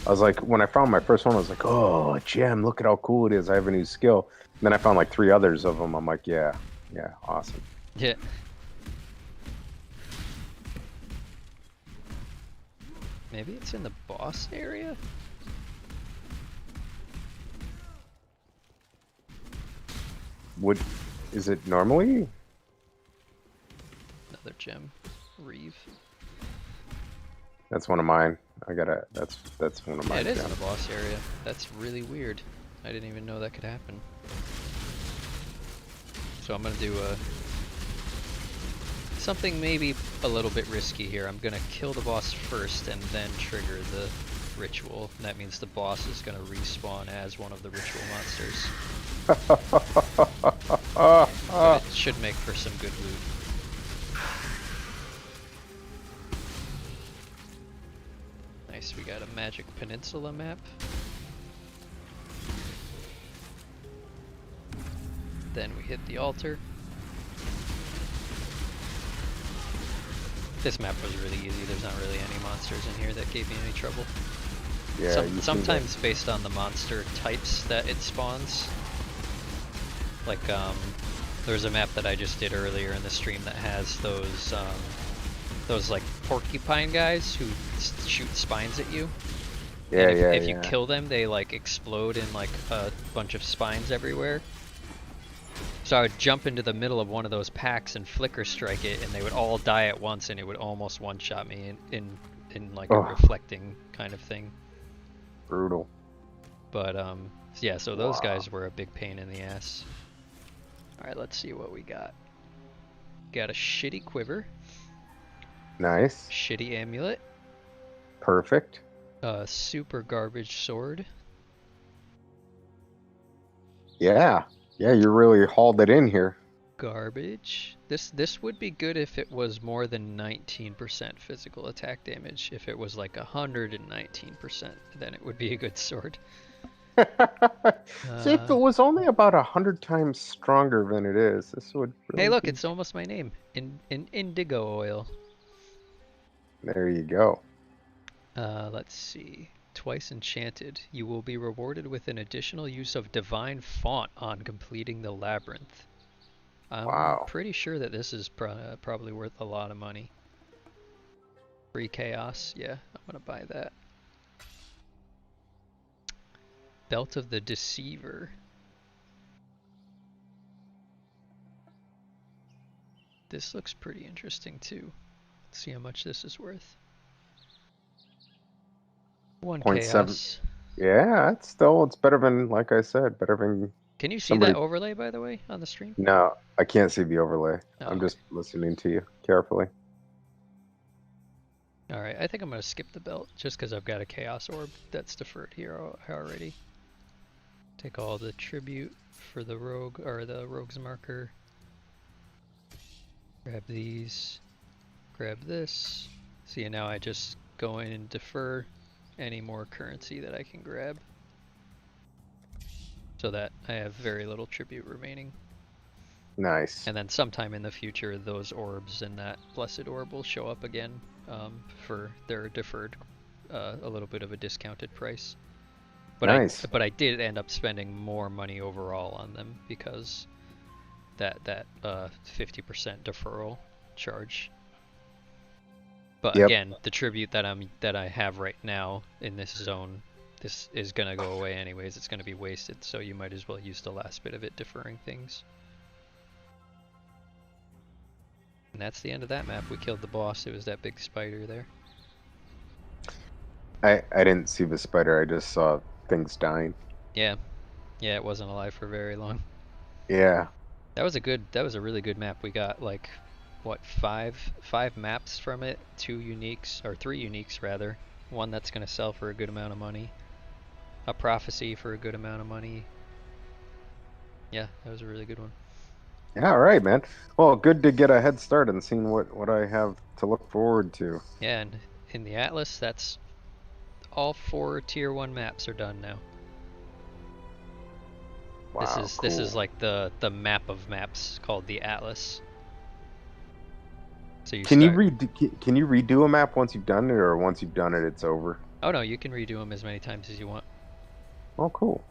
was like, when I found my first one, I was like, oh, a gem, look at how cool it is. I have a new skill. And then I found like 3 others of them. I'm like, yeah, awesome. Yeah. Maybe it's in the boss area? Is it normally? Another gem. Reeve. That's one of mine. That's one of Yeah, mine. it is in the boss area. That's really weird. I didn't even know that could happen. So I'm gonna do something maybe a little bit risky here. I'm gonna kill the boss first and then trigger the ritual. And that means the boss is gonna respawn as one of the ritual monsters. But it should make for some good loot. Nice, we got a magic Peninsula Map. Then we hit the altar. This map was really easy. There's not really any monsters in here that gave me any trouble. Yeah, Sometimes based on the monster types that it spawns. Like, there's a map that I just did earlier in the stream that has those like porcupine guys who shoot spines at you. Yeah, and yeah, if you kill them, they like explode in like a bunch of spines everywhere. So I would jump into the middle of one of those packs and flicker strike it, and they would all die at once, and it would almost one-shot me in like a reflecting kind of thing. Brutal. But yeah, so those guys were a big pain in the ass. All right, let's see what we got. Got a shitty quiver. Nice. Shitty amulet. Perfect. Super garbage sword. Yeah. Yeah, you really hauled it in here. Garbage. This would be good if it was more than 19% physical attack damage. If it was like 119%, then it would be a good sword. See, if it was only about 100 times stronger than it is, this would really Hey, look, be... it's almost my name. In indigo oil. There you go. Let's see. Twice enchanted. You will be rewarded with an additional use of divine font on completing the labyrinth. I'm pretty sure that this is probably worth a lot of money. Free chaos. Yeah, I'm gonna buy that. Belt of the Deceiver. This looks pretty interesting too. Let's see how much this is worth. 1 chaos. Yeah, it's better than, like I said, better than... Can you see that overlay, by the way, on the stream? No, I can't see the overlay. Oh, I'm just listening to you carefully. Alright, I think I'm going to skip the belt, just because I've got a Chaos Orb that's deferred here already. Take all the tribute for the rogue, or the rogue's marker. Grab these. Grab this. See, now I just go in and defer any more currency that I can grab, so that I have very little tribute remaining. Nice. And then sometime in the future, those orbs and that blessed orb will show up again for their deferred, a little bit of a discounted price. But nice. But I did end up spending more money overall on them because that 50% deferral charge. But again, the tribute that I have right now in this zone, this is gonna go away anyways. It's gonna be wasted, so you might as well use the last bit of it deferring things. And that's the end of that map. We killed the boss. It was that big spider there. I didn't see the spider. I just saw things dying. Yeah, yeah, it wasn't alive for very long. Yeah. That was a really good map. We got like, what, five maps from it, 2 uniques, or 3 uniques rather. One that's gonna sell for a good amount of money. A prophecy for a good amount of money. Yeah, that was a really good one. Yeah, all right, man. Well, good to get a head start and seeing what I have to look forward to. Yeah, and in the Atlas, that's all 4 tier 1 maps are done now. Wow, this is like the map of maps called the Atlas. So you can you redo a map once you've done it, or once you've done it, it's over? Oh no, you can redo them as many times as you want. Oh, cool.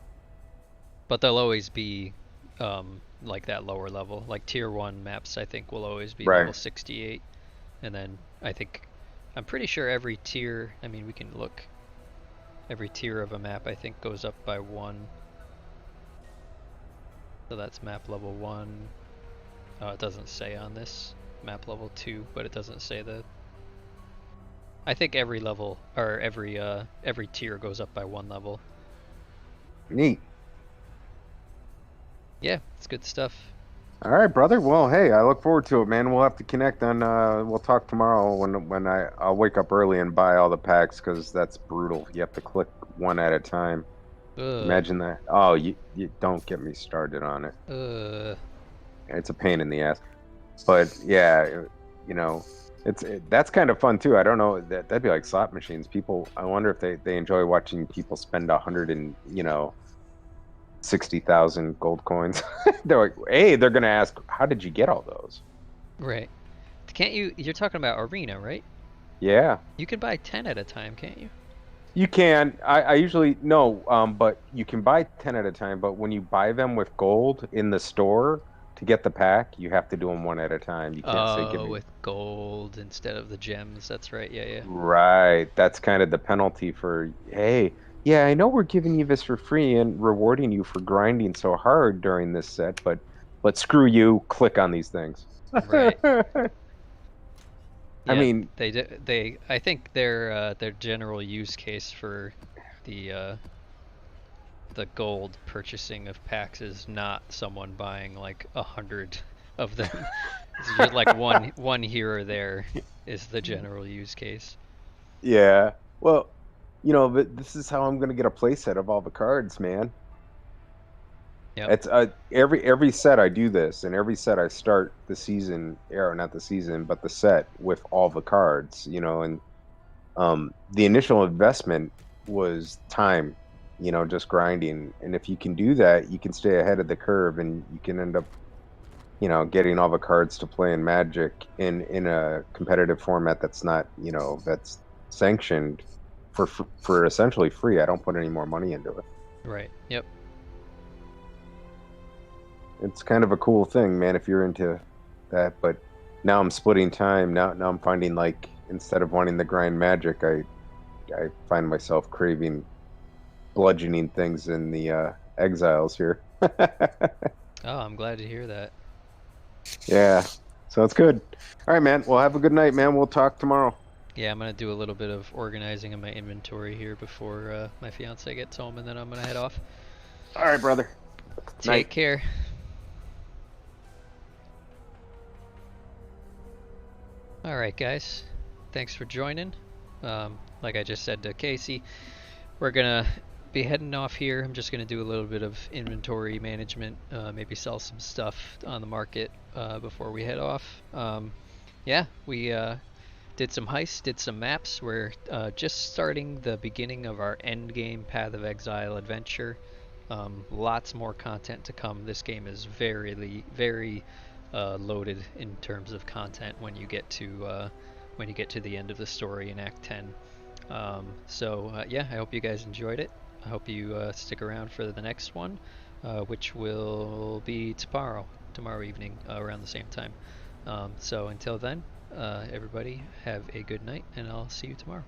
But they'll always be like that lower level. Like tier 1 maps, I think, will always be level 68. And then I'm pretty sure every tier, I mean, we can look. Every tier of a map, I think, goes up by 1. So that's map level 1. Oh, it doesn't say on this. Map level 2, but it doesn't say the... I think every level, or every tier goes up by 1 level. Neat. Yeah, it's good stuff. All right, brother. Well, hey, I look forward to it, man. We'll have to connect on. We'll talk tomorrow when I'll wake up early and buy all the packs, because that's brutal. You have to click one at a time. Ugh. Imagine that. Oh, you don't get me started on it. Ugh. It's a pain in the ass. But yeah, you know, that's kind of fun too. I don't know, that'd be like slot machines. People, I wonder if they enjoy watching people spend 60,000 gold coins. They're like, hey, they're gonna ask, how did you get all those? Right. Can't you? You're talking about arena, right? Yeah, You can buy 10 at a time, can't you? you can. I usually no, but you can buy 10 at a time. But when you buy them with gold in the store to get the pack, you have to do them one at a time. You can't say, give Oh, me. with gold instead of the gems. That's right. Yeah, yeah. Right. That's kind of the penalty for, hey, yeah, I know we're giving you this for free and rewarding you for grinding so hard during this set, but screw you, click on these things. Right. I Yeah, mean, they I think their general use case for the uh the gold purchasing of packs is not someone buying like 100 of them. It's just like one here or there is the general use case. yeah. Well, but this is how I'm gonna get a playset of all the cards, man. Yep. It's every set I do this, and every set I start the season, or not the season, but the set with all the cards, and the initial investment was time, just grinding. And if you can do that, you can stay ahead of the curve and you can end up, getting all the cards to play in Magic in a competitive format that's not, that's sanctioned for essentially free. I don't put any more money into it. Right. Yep. It's kind of a cool thing, man, if you're into that. But now I'm splitting time. Now I'm finding like instead of wanting to grind Magic, I find myself craving bludgeoning things in the exiles here. Oh, I'm glad to hear that. Yeah, so it's good. All right, man. Well, have a good night, man. We'll talk tomorrow. Yeah, I'm gonna do a little bit of organizing in my inventory here before my fiance gets home, and then I'm gonna head off. All right, brother. Take Night. care. Alright guys, thanks for joining. Like I just said to Casey, we're gonna be heading off here. I'm just gonna do a little bit of inventory management, maybe sell some stuff on the market before we head off. Yeah, we did some heists, did some maps. We're just starting the beginning of our end game Path of Exile adventure. Lots more content to come. This game is very loaded in terms of content when you get to the end of the story in Act 10. Yeah, I hope you guys enjoyed it. I hope you stick around for the next one, which will be tomorrow evening around the same time. So until then, everybody have a good night, and I'll see you tomorrow.